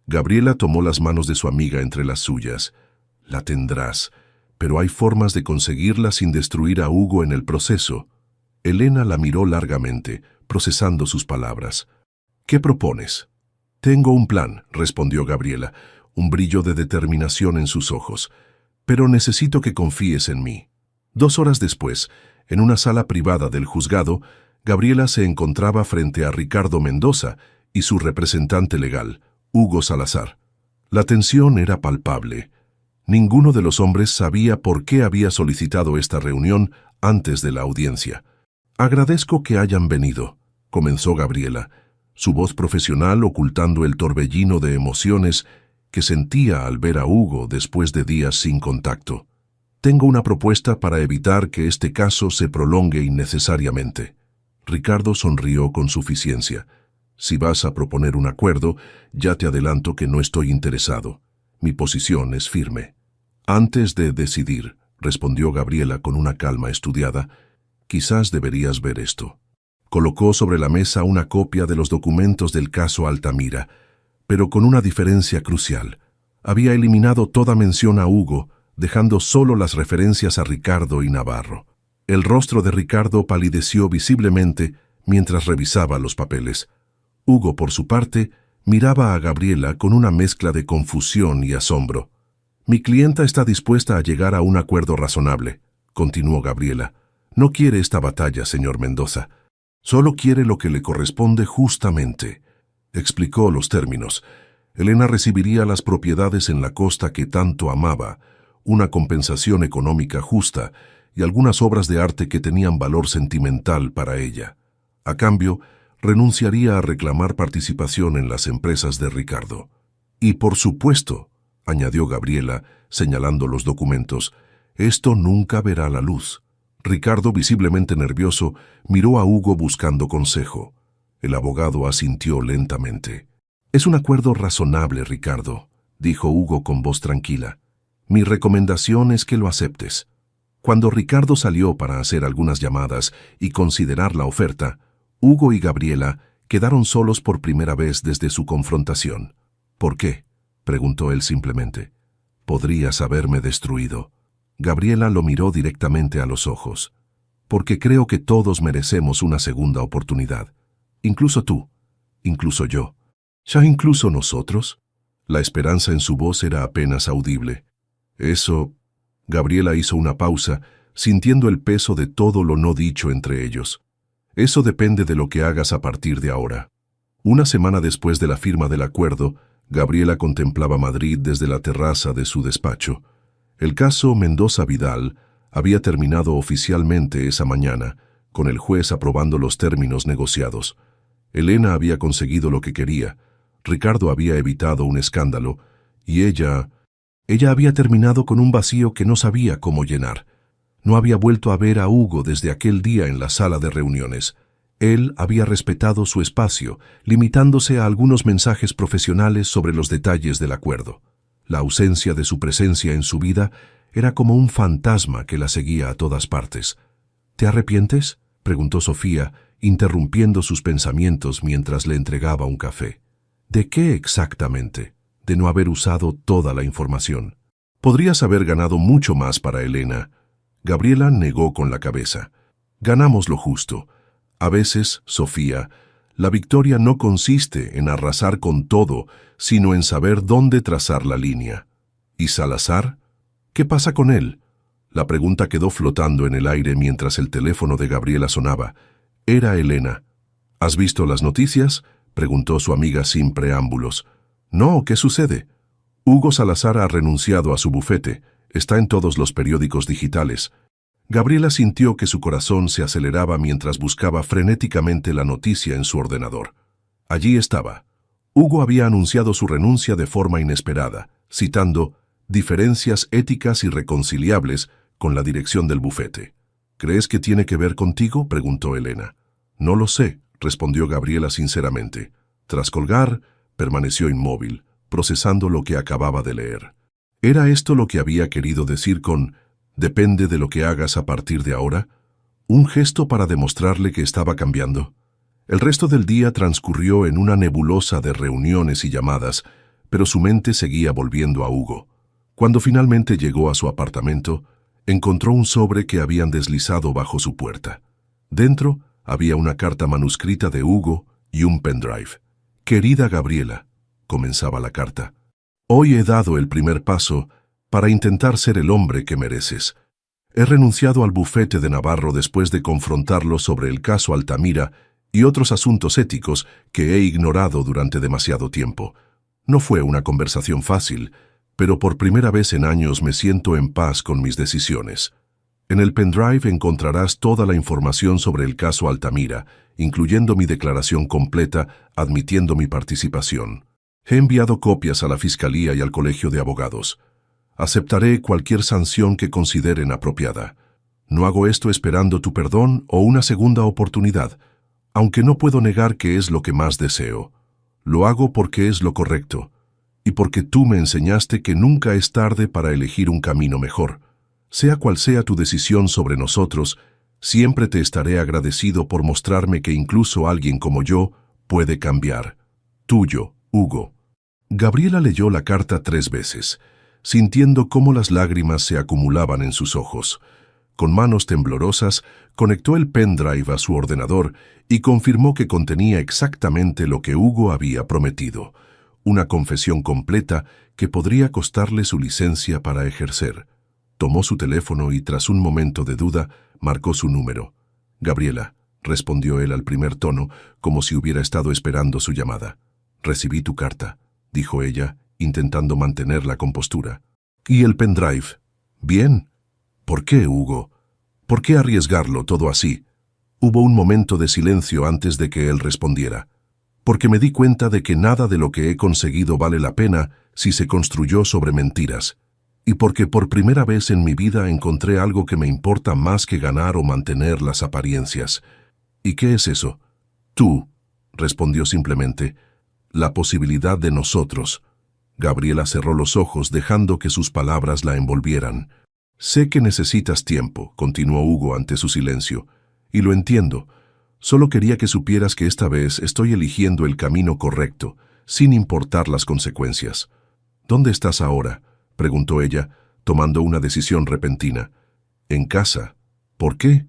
Gabriela tomó las manos de su amiga entre las suyas. La tendrás, pero hay formas de conseguirla sin destruir a Hugo en el proceso. Elena la miró largamente, procesando sus palabras. ¿Qué propones? Tengo un plan, respondió Gabriela, un brillo de determinación en sus ojos. Pero necesito que confíes en mí. 2 horas después, en una sala privada del juzgado, Gabriela se encontraba frente a Ricardo Mendoza y su representante legal, Hugo Salazar. La tensión era palpable. Ninguno de los hombres sabía por qué había solicitado esta reunión antes de la audiencia. «Agradezco que hayan venido», comenzó Gabriela, su voz profesional ocultando el torbellino de emociones que sentía al ver a Hugo después de días sin contacto. «Tengo una propuesta para evitar que este caso se prolongue innecesariamente». Ricardo sonrió con suficiencia. «Si vas a proponer un acuerdo, ya te adelanto que no estoy interesado. Mi posición es firme». «Antes de decidir», respondió Gabriela con una calma estudiada, «quizás deberías ver esto». Colocó sobre la mesa una copia de los documentos del caso Altamira, pero con una diferencia crucial. Había eliminado toda mención a Hugo, dejando solo las referencias a Ricardo y Navarro. El rostro de Ricardo palideció visiblemente mientras revisaba los papeles. Hugo, por su parte, miraba a Gabriela con una mezcla de confusión y asombro. «Mi clienta está dispuesta a llegar a un acuerdo razonable», continuó Gabriela. «No quiere esta batalla, señor Mendoza. Solo quiere lo que le corresponde justamente». Explicó los términos. Elena recibiría las propiedades en la costa que tanto amaba, una compensación económica justa y algunas obras de arte que tenían valor sentimental para ella. A cambio, renunciaría a reclamar participación en las empresas de Ricardo. «Y por supuesto», añadió Gabriela, señalando los documentos, «esto nunca verá la luz». Ricardo, visiblemente nervioso, miró a Hugo buscando consejo. El abogado asintió lentamente. «Es un acuerdo razonable, Ricardo», dijo Hugo con voz tranquila. «Mi recomendación es que lo aceptes». Cuando Ricardo salió para hacer algunas llamadas y considerar la oferta, Hugo y Gabriela quedaron solos por primera vez desde su confrontación. «¿Por qué?», preguntó él simplemente. «Podrías haberme destruido». Gabriela lo miró directamente a los ojos. «Porque creo que todos merecemos una segunda oportunidad. Incluso tú, incluso yo. ¿Ya incluso nosotros?». La esperanza en su voz era apenas audible. «Eso...». Gabriela hizo una pausa, sintiendo el peso de todo lo no dicho entre ellos. «Eso depende de lo que hagas a partir de ahora». Una semana después de la firma del acuerdo, Gabriela contemplaba Madrid desde la terraza de su despacho. El caso Mendoza Vidal había terminado oficialmente esa mañana, con el juez aprobando los términos negociados. Elena había conseguido lo que quería, Ricardo había evitado un escándalo, y ella había terminado con un vacío que no sabía cómo llenar. No había vuelto a ver a Hugo desde aquel día en la sala de reuniones. Él había respetado su espacio, limitándose a algunos mensajes profesionales sobre los detalles del acuerdo. La ausencia de su presencia en su vida era como un fantasma que la seguía a todas partes. «¿Te arrepientes?», preguntó Sofía, interrumpiendo sus pensamientos mientras le entregaba un café. «¿De qué exactamente?». «De no haber usado toda la información. Podrías haber ganado mucho más para Elena». Gabriela negó con la cabeza. «Ganamos lo justo. A veces, Sofía, la victoria no consiste en arrasar con todo, sino en saber dónde trazar la línea». «¿Y Salazar? ¿Qué pasa con él?». La pregunta quedó flotando en el aire mientras el teléfono de Gabriela sonaba. Era Elena. «¿Has visto las noticias?», preguntó su amiga sin preámbulos. «No, ¿qué sucede?». «Hugo Salazar ha renunciado a su bufete. Está en todos los periódicos digitales». Gabriela sintió que su corazón se aceleraba mientras buscaba frenéticamente la noticia en su ordenador. Allí estaba. Hugo había anunciado su renuncia de forma inesperada, citando «diferencias éticas irreconciliables con la dirección del bufete». «¿Crees que tiene que ver contigo?», preguntó Elena. «No lo sé», respondió Gabriela sinceramente. Tras colgar, permaneció inmóvil, procesando lo que acababa de leer. ¿Era esto lo que había querido decir con «depende de lo que hagas a partir de ahora»? ¿Un gesto para demostrarle que estaba cambiando? El resto del día transcurrió en una nebulosa de reuniones y llamadas, pero su mente seguía volviendo a Hugo. Cuando finalmente llegó a su apartamento, encontró un sobre que habían deslizado bajo su puerta. Dentro había una carta manuscrita de Hugo y un pendrive. «Querida Gabriela», comenzaba la carta, «hoy he dado el primer paso para intentar ser el hombre que mereces. He renunciado al bufete de Navarro después de confrontarlo sobre el caso Altamira y otros asuntos éticos que he ignorado durante demasiado tiempo. No fue una conversación fácil, pero por primera vez en años me siento en paz con mis decisiones. En el pendrive encontrarás toda la información sobre el caso Altamira, incluyendo mi declaración completa admitiendo mi participación. He enviado copias a la Fiscalía y al Colegio de Abogados. Aceptaré cualquier sanción que consideren apropiada. No hago esto esperando tu perdón o una segunda oportunidad, aunque no puedo negar que es lo que más deseo. Lo hago porque es lo correcto, y porque tú me enseñaste que nunca es tarde para elegir un camino mejor. Sea cual sea tu decisión sobre nosotros, Siempre te estaré agradecido por mostrarme que incluso alguien como yo puede cambiar. Tuyo, Hugo. Gabriela leyó la carta 3 veces, sintiendo cómo las lágrimas se acumulaban en sus ojos. Con manos temblorosas, conectó el pendrive a su ordenador y confirmó que contenía exactamente lo que Hugo había prometido, una confesión completa que podría costarle su licencia para ejercer. Tomó su teléfono y, tras un momento de duda, marcó su número. «Gabriela», respondió él al primer tono, como si hubiera estado esperando su llamada. «Recibí tu carta», dijo ella, intentando mantener la compostura. «¿Y el pendrive?» «Bien». «¿Por qué, Hugo? ¿Por qué arriesgarlo todo así?» Hubo un momento de silencio antes de que él respondiera. «Porque me di cuenta de que nada de lo que he conseguido vale la pena si se construyó sobre mentiras. Y porque por primera vez en mi vida encontré algo que me importa más que ganar o mantener las apariencias». «¿Y qué es eso?» «Tú», respondió simplemente, «la posibilidad de nosotros». Gabriela cerró los ojos dejando que sus palabras la envolvieran. «Sé que necesitas tiempo», continuó Hugo ante su silencio, «y lo entiendo. Solo quería que supieras que esta vez estoy eligiendo el camino correcto, sin importar las consecuencias». «¿Dónde estás ahora?», preguntó ella, tomando una decisión repentina. «En casa». «¿Por qué?»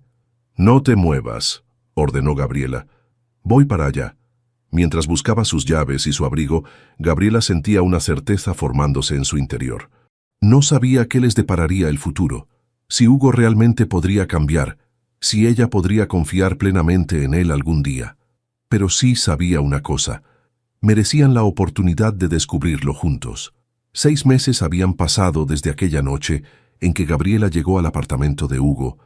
«No te muevas», ordenó Gabriela. «Voy para allá». Mientras buscaba sus llaves y su abrigo, Gabriela sentía una certeza formándose en su interior. No sabía qué les depararía el futuro, si Hugo realmente podría cambiar, si ella podría confiar plenamente en él algún día. Pero sí sabía una cosa: merecían la oportunidad de descubrirlo juntos. 6 meses habían pasado desde aquella noche en que Gabriela llegó al apartamento de Hugo,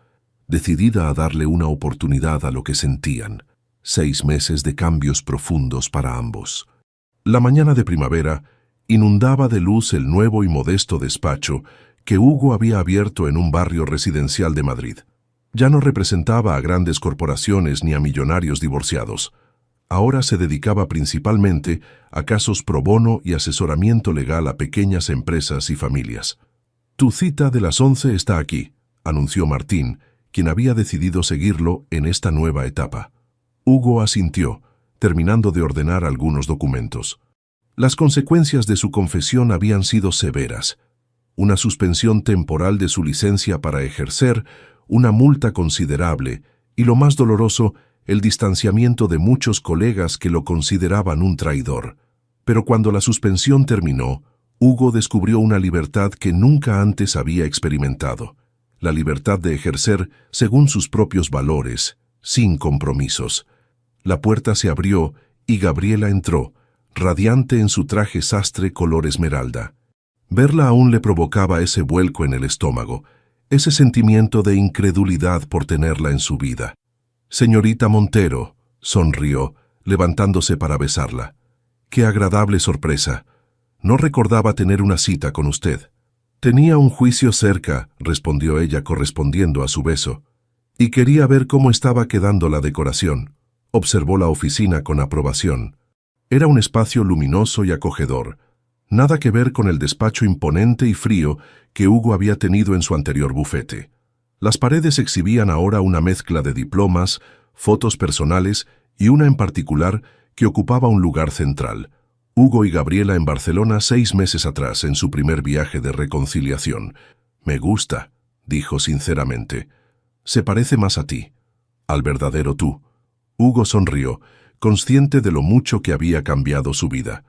decidida a darle una oportunidad a lo que sentían. 6 meses de cambios profundos para ambos. La mañana de primavera inundaba de luz el nuevo y modesto despacho que Hugo había abierto en un barrio residencial de Madrid. Ya no representaba a grandes corporaciones ni a millonarios divorciados. Ahora se dedicaba principalmente a casos pro bono y asesoramiento legal a pequeñas empresas y familias. «Tu cita de las 11 está aquí», anunció Martín, quien había decidido seguirlo en esta nueva etapa. Hugo asintió, terminando de ordenar algunos documentos. Las consecuencias de su confesión habían sido severas: una suspensión temporal de su licencia para ejercer, una multa considerable y, lo más doloroso, el distanciamiento de muchos colegas que lo consideraban un traidor. Pero cuando la suspensión terminó, Hugo descubrió una libertad que nunca antes había experimentado: la libertad de ejercer según sus propios valores, sin compromisos. La puerta se abrió y Gabriela entró, radiante en su traje sastre color esmeralda. Verla aún le provocaba ese vuelco en el estómago, ese sentimiento de incredulidad por tenerla en su vida. «Señorita Montero», sonrió, levantándose para besarla. «Qué agradable sorpresa. No recordaba tener una cita con usted». «Tenía un juicio cerca», respondió ella correspondiendo a su beso, «y quería ver cómo estaba quedando la decoración». Observó la oficina con aprobación. Era un espacio luminoso y acogedor, nada que ver con el despacho imponente y frío que Hugo había tenido en su anterior bufete. Las paredes exhibían ahora una mezcla de diplomas, fotos personales y una en particular que ocupaba un lugar central: Hugo y Gabriela en Barcelona 6 meses atrás, en su primer viaje de reconciliación. «Me gusta», dijo sinceramente. «Se parece más a ti, al verdadero tú». Hugo sonrió, consciente de lo mucho que había cambiado su vida.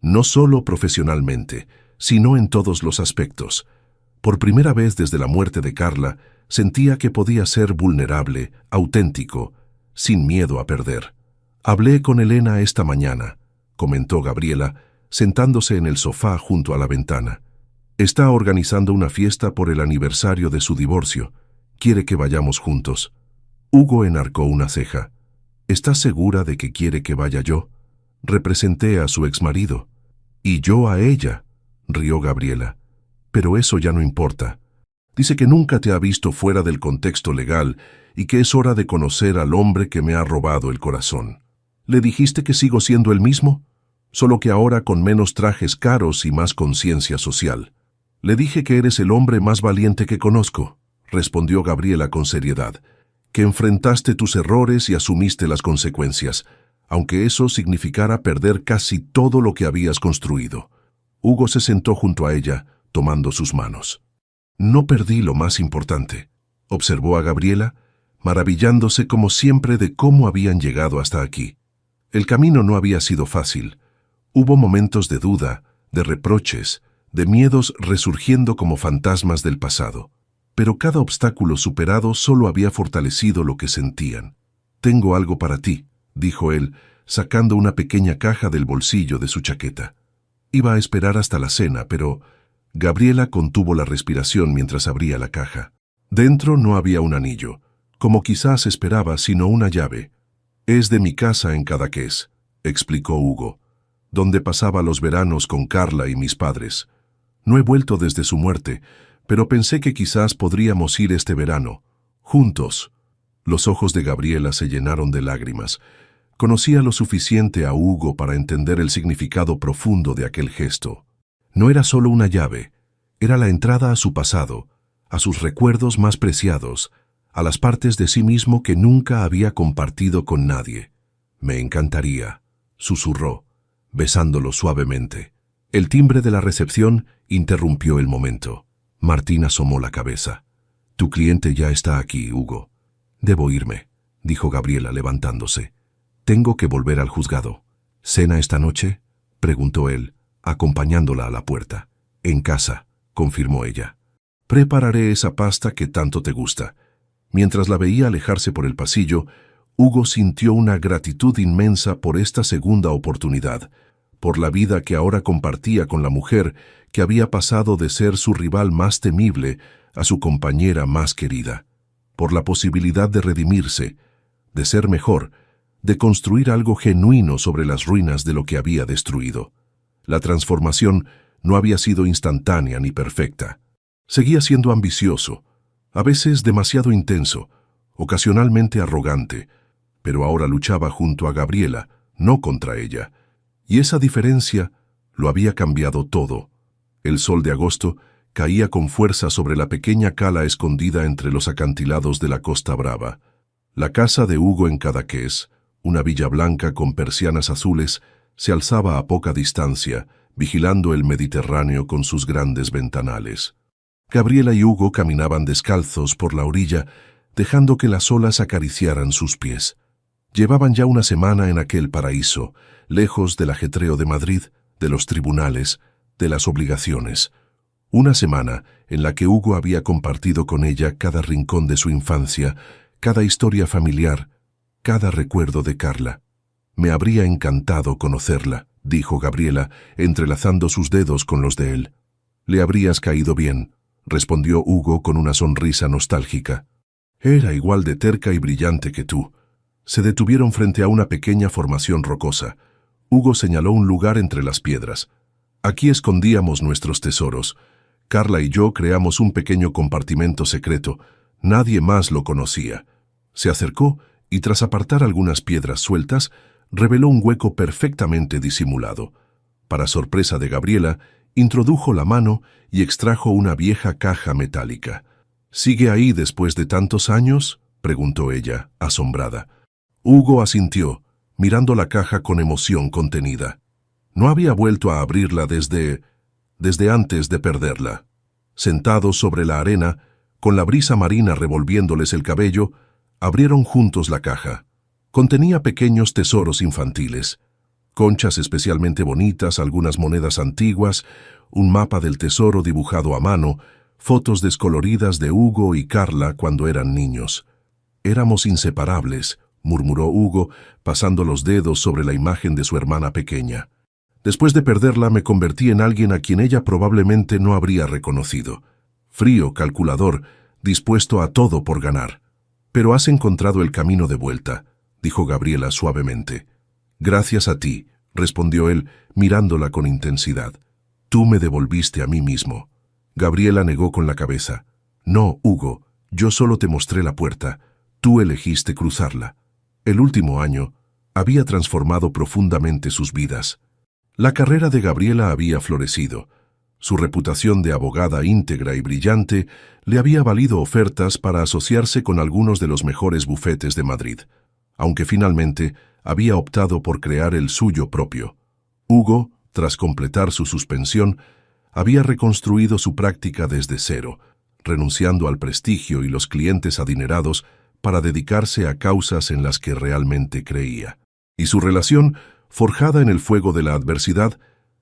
No solo profesionalmente, sino en todos los aspectos. Por primera vez desde la muerte de Carla, sentía que podía ser vulnerable, auténtico, sin miedo a perder. «Hablé con Elena esta mañana», comentó Gabriela, sentándose en el sofá junto a la ventana. «Está organizando una fiesta por el aniversario de su divorcio. Quiere que vayamos juntos». Hugo enarcó una ceja. «¿Estás segura de que quiere que vaya yo?» Representé a su exmarido. «Y yo a ella», rió Gabriela. «Pero eso ya no importa. Dice que nunca te ha visto fuera del contexto legal y que es hora de conocer al hombre que me ha robado el corazón». «¿Le dijiste que sigo siendo el mismo? Solo que ahora con menos trajes caros y más conciencia social». «Le dije que eres el hombre más valiente que conozco», respondió Gabriela con seriedad, que enfrentaste tus errores y asumiste las consecuencias, aunque eso significara perder casi todo lo que habías construido. Hugo se sentó junto a ella, tomando sus manos. No perdí lo más importante, observó a Gabriela, maravillándose como siempre de cómo habían llegado hasta aquí. El camino no había sido fácil. Hubo momentos de duda, de reproches, de miedos resurgiendo como fantasmas del pasado. Pero cada obstáculo superado solo había fortalecido lo que sentían. «Tengo algo para ti», dijo él, sacando una pequeña caja del bolsillo de su chaqueta. Iba a esperar hasta la cena, pero Gabriela contuvo la respiración mientras abría la caja. Dentro no había un anillo, como quizás esperaba, sino una llave. «Es de mi casa en Cadaqués», explicó Hugo, «donde pasaba los veranos con Carla y mis padres. No he vuelto desde su muerte, pero pensé que quizás podríamos ir este verano, juntos». Los ojos de Gabriela se llenaron de lágrimas. Conocía lo suficiente a Hugo para entender el significado profundo de aquel gesto. No era solo una llave, era la entrada a su pasado, a sus recuerdos más preciados, a las partes de sí mismo que nunca había compartido con nadie. «Me encantaría», susurró, besándolo suavemente. El timbre de la recepción interrumpió el momento. Martín asomó la cabeza. «Tu cliente ya está aquí, Hugo». «Debo irme», dijo Gabriela levantándose. «Tengo que volver al juzgado». «¿Cena esta noche?», preguntó él, acompañándola a la puerta. «En casa», confirmó ella. «Prepararé esa pasta que tanto te gusta». Mientras la veía alejarse por el pasillo, Hugo sintió una gratitud inmensa por esta segunda oportunidad, por la vida que ahora compartía con la mujer que había pasado de ser su rival más temible a su compañera más querida, por la posibilidad de redimirse, de ser mejor, de construir algo genuino sobre las ruinas de lo que había destruido. La transformación no había sido instantánea ni perfecta. Seguía siendo ambicioso, a veces demasiado intenso, ocasionalmente arrogante, pero ahora luchaba junto a Gabriela, no contra ella. Y esa diferencia lo había cambiado todo. El sol de agosto caía con fuerza sobre la pequeña cala escondida entre los acantilados de la Costa Brava. La casa de Hugo en Cadaqués, una villa blanca con persianas azules, se alzaba a poca distancia, vigilando el Mediterráneo con sus grandes ventanales. Gabriela y Hugo caminaban descalzos por la orilla, dejando que las olas acariciaran sus pies. Llevaban ya una semana en aquel paraíso, lejos del ajetreo de Madrid, de los tribunales, de las obligaciones. Una semana en la que Hugo había compartido con ella cada rincón de su infancia, cada historia familiar, cada recuerdo de Carla. «Me habría encantado conocerla», dijo Gabriela, entrelazando sus dedos con los de él. «Le habrías caído bien», respondió Hugo con una sonrisa nostálgica. «Era igual de terca y brillante que tú». Se detuvieron frente a una pequeña formación rocosa. Hugo señaló un lugar entre las piedras. «Aquí escondíamos nuestros tesoros. Carla y yo creamos un pequeño compartimento secreto. Nadie más lo conocía». Se acercó y, tras apartar algunas piedras sueltas, reveló un hueco perfectamente disimulado. Para sorpresa de Gabriela, introdujo la mano y extrajo una vieja caja metálica. «¿Sigue ahí después de tantos años?», preguntó ella, asombrada. Hugo asintió, mirando la caja con emoción contenida. No había vuelto a abrirla desde antes de perderla. Sentados sobre la arena, con la brisa marina revolviéndoles el cabello, abrieron juntos la caja. Contenía pequeños tesoros infantiles, conchas especialmente bonitas, algunas monedas antiguas, un mapa del tesoro dibujado a mano, fotos descoloridas de Hugo y Carla cuando eran niños. «Éramos inseparables», murmuró Hugo, pasando los dedos sobre la imagen de su hermana pequeña. «Después de perderla me convertí en alguien a quien ella probablemente no habría reconocido. Frío, calculador, dispuesto a todo por ganar. Pero has encontrado el camino de vuelta», dijo Gabriela suavemente. «Gracias a ti», respondió él, mirándola con intensidad. «Tú me devolviste a mí mismo». Gabriela negó con la cabeza. «No, Hugo, yo solo te mostré la puerta. Tú elegiste cruzarla». El último año había transformado profundamente sus vidas. La carrera de Gabriela había florecido. Su reputación de abogada íntegra y brillante le había valido ofertas para asociarse con algunos de los mejores bufetes de Madrid, aunque finalmente había optado por crear el suyo propio. Hugo, tras completar su suspensión, había reconstruido su práctica desde cero, renunciando al prestigio y los clientes adinerados para dedicarse a causas en las que realmente creía. Y su relación, forjada en el fuego de la adversidad,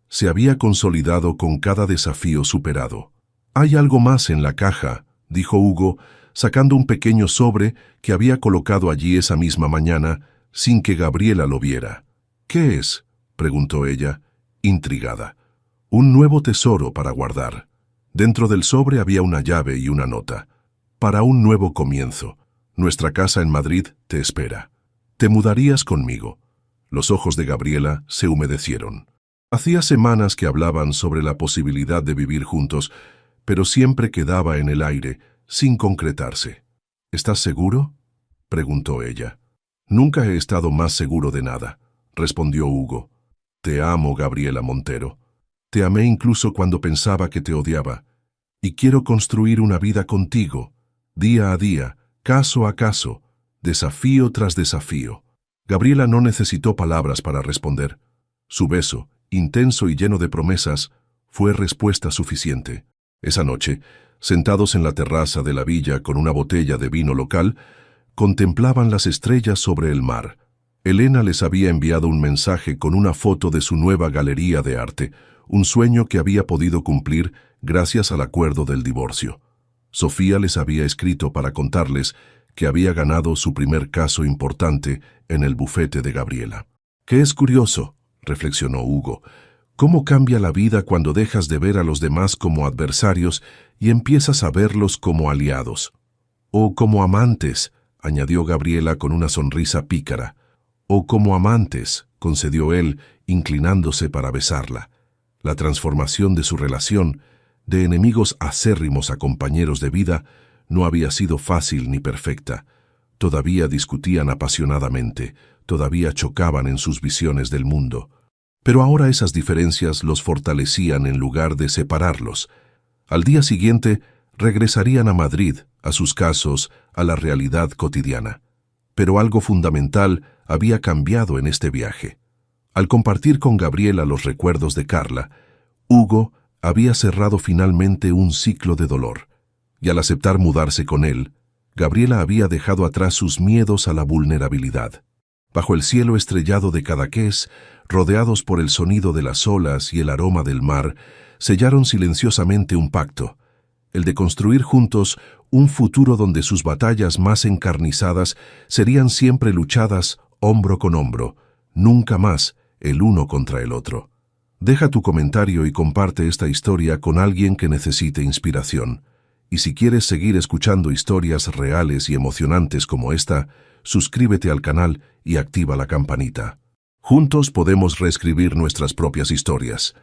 se había consolidado con cada desafío superado. «Hay algo más en la caja», dijo Hugo, sacando un pequeño sobre que había colocado allí esa misma mañana, sin que Gabriela lo viera. «¿Qué es?», preguntó ella, intrigada. «Un nuevo tesoro para guardar». Dentro del sobre había una llave y una nota. «Para un nuevo comienzo. Nuestra casa en Madrid te espera. ¿Te mudarías conmigo?». Los ojos de Gabriela se humedecieron. Hacía semanas que hablaban sobre la posibilidad de vivir juntos, pero siempre quedaba en el aire, sin concretarse. «¿Estás seguro?», preguntó ella. «Nunca he estado más seguro de nada», respondió Hugo. «Te amo, Gabriela Montero. Te amé incluso cuando pensaba que te odiaba. Y quiero construir una vida contigo, día a día, caso a caso, desafío tras desafío». Gabriela no necesitó palabras para responder. Su beso, intenso y lleno de promesas, fue respuesta suficiente. Esa noche, sentados en la terraza de la villa con una botella de vino local, contemplaban las estrellas sobre el mar. Elena les había enviado un mensaje con una foto de su nueva galería de arte, un sueño que había podido cumplir gracias al acuerdo del divorcio. Sofía les había escrito para contarles que había ganado su primer caso importante en el bufete de Gabriela. «Qué es curioso», reflexionó Hugo, «cómo cambia la vida cuando dejas de ver a los demás como adversarios y empiezas a verlos como aliados». «O como amantes», añadió Gabriela con una sonrisa pícara. «O como amantes», concedió él, inclinándose para besarla. La transformación de su relación, de enemigos acérrimos a compañeros de vida, no había sido fácil ni perfecta. Todavía discutían apasionadamente, todavía chocaban en sus visiones del mundo. Pero ahora esas diferencias los fortalecían en lugar de separarlos. Al día siguiente, regresarían a Madrid, a sus casos, a la realidad cotidiana. Pero algo fundamental había cambiado en este viaje. Al compartir con Gabriela los recuerdos de Carla, Hugo había cerrado finalmente un ciclo de dolor. Y al aceptar mudarse con él, Gabriela había dejado atrás sus miedos a la vulnerabilidad. Bajo el cielo estrellado de Cadaqués, rodeados por el sonido de las olas y el aroma del mar, sellaron silenciosamente un pacto, el de construir juntos un futuro donde sus batallas más encarnizadas serían siempre luchadas hombro con hombro, nunca más el uno contra el otro. Deja tu comentario y comparte esta historia con alguien que necesite inspiración. Y si quieres seguir escuchando historias reales y emocionantes como esta, suscríbete al canal y activa la campanita. Juntos podemos reescribir nuestras propias historias.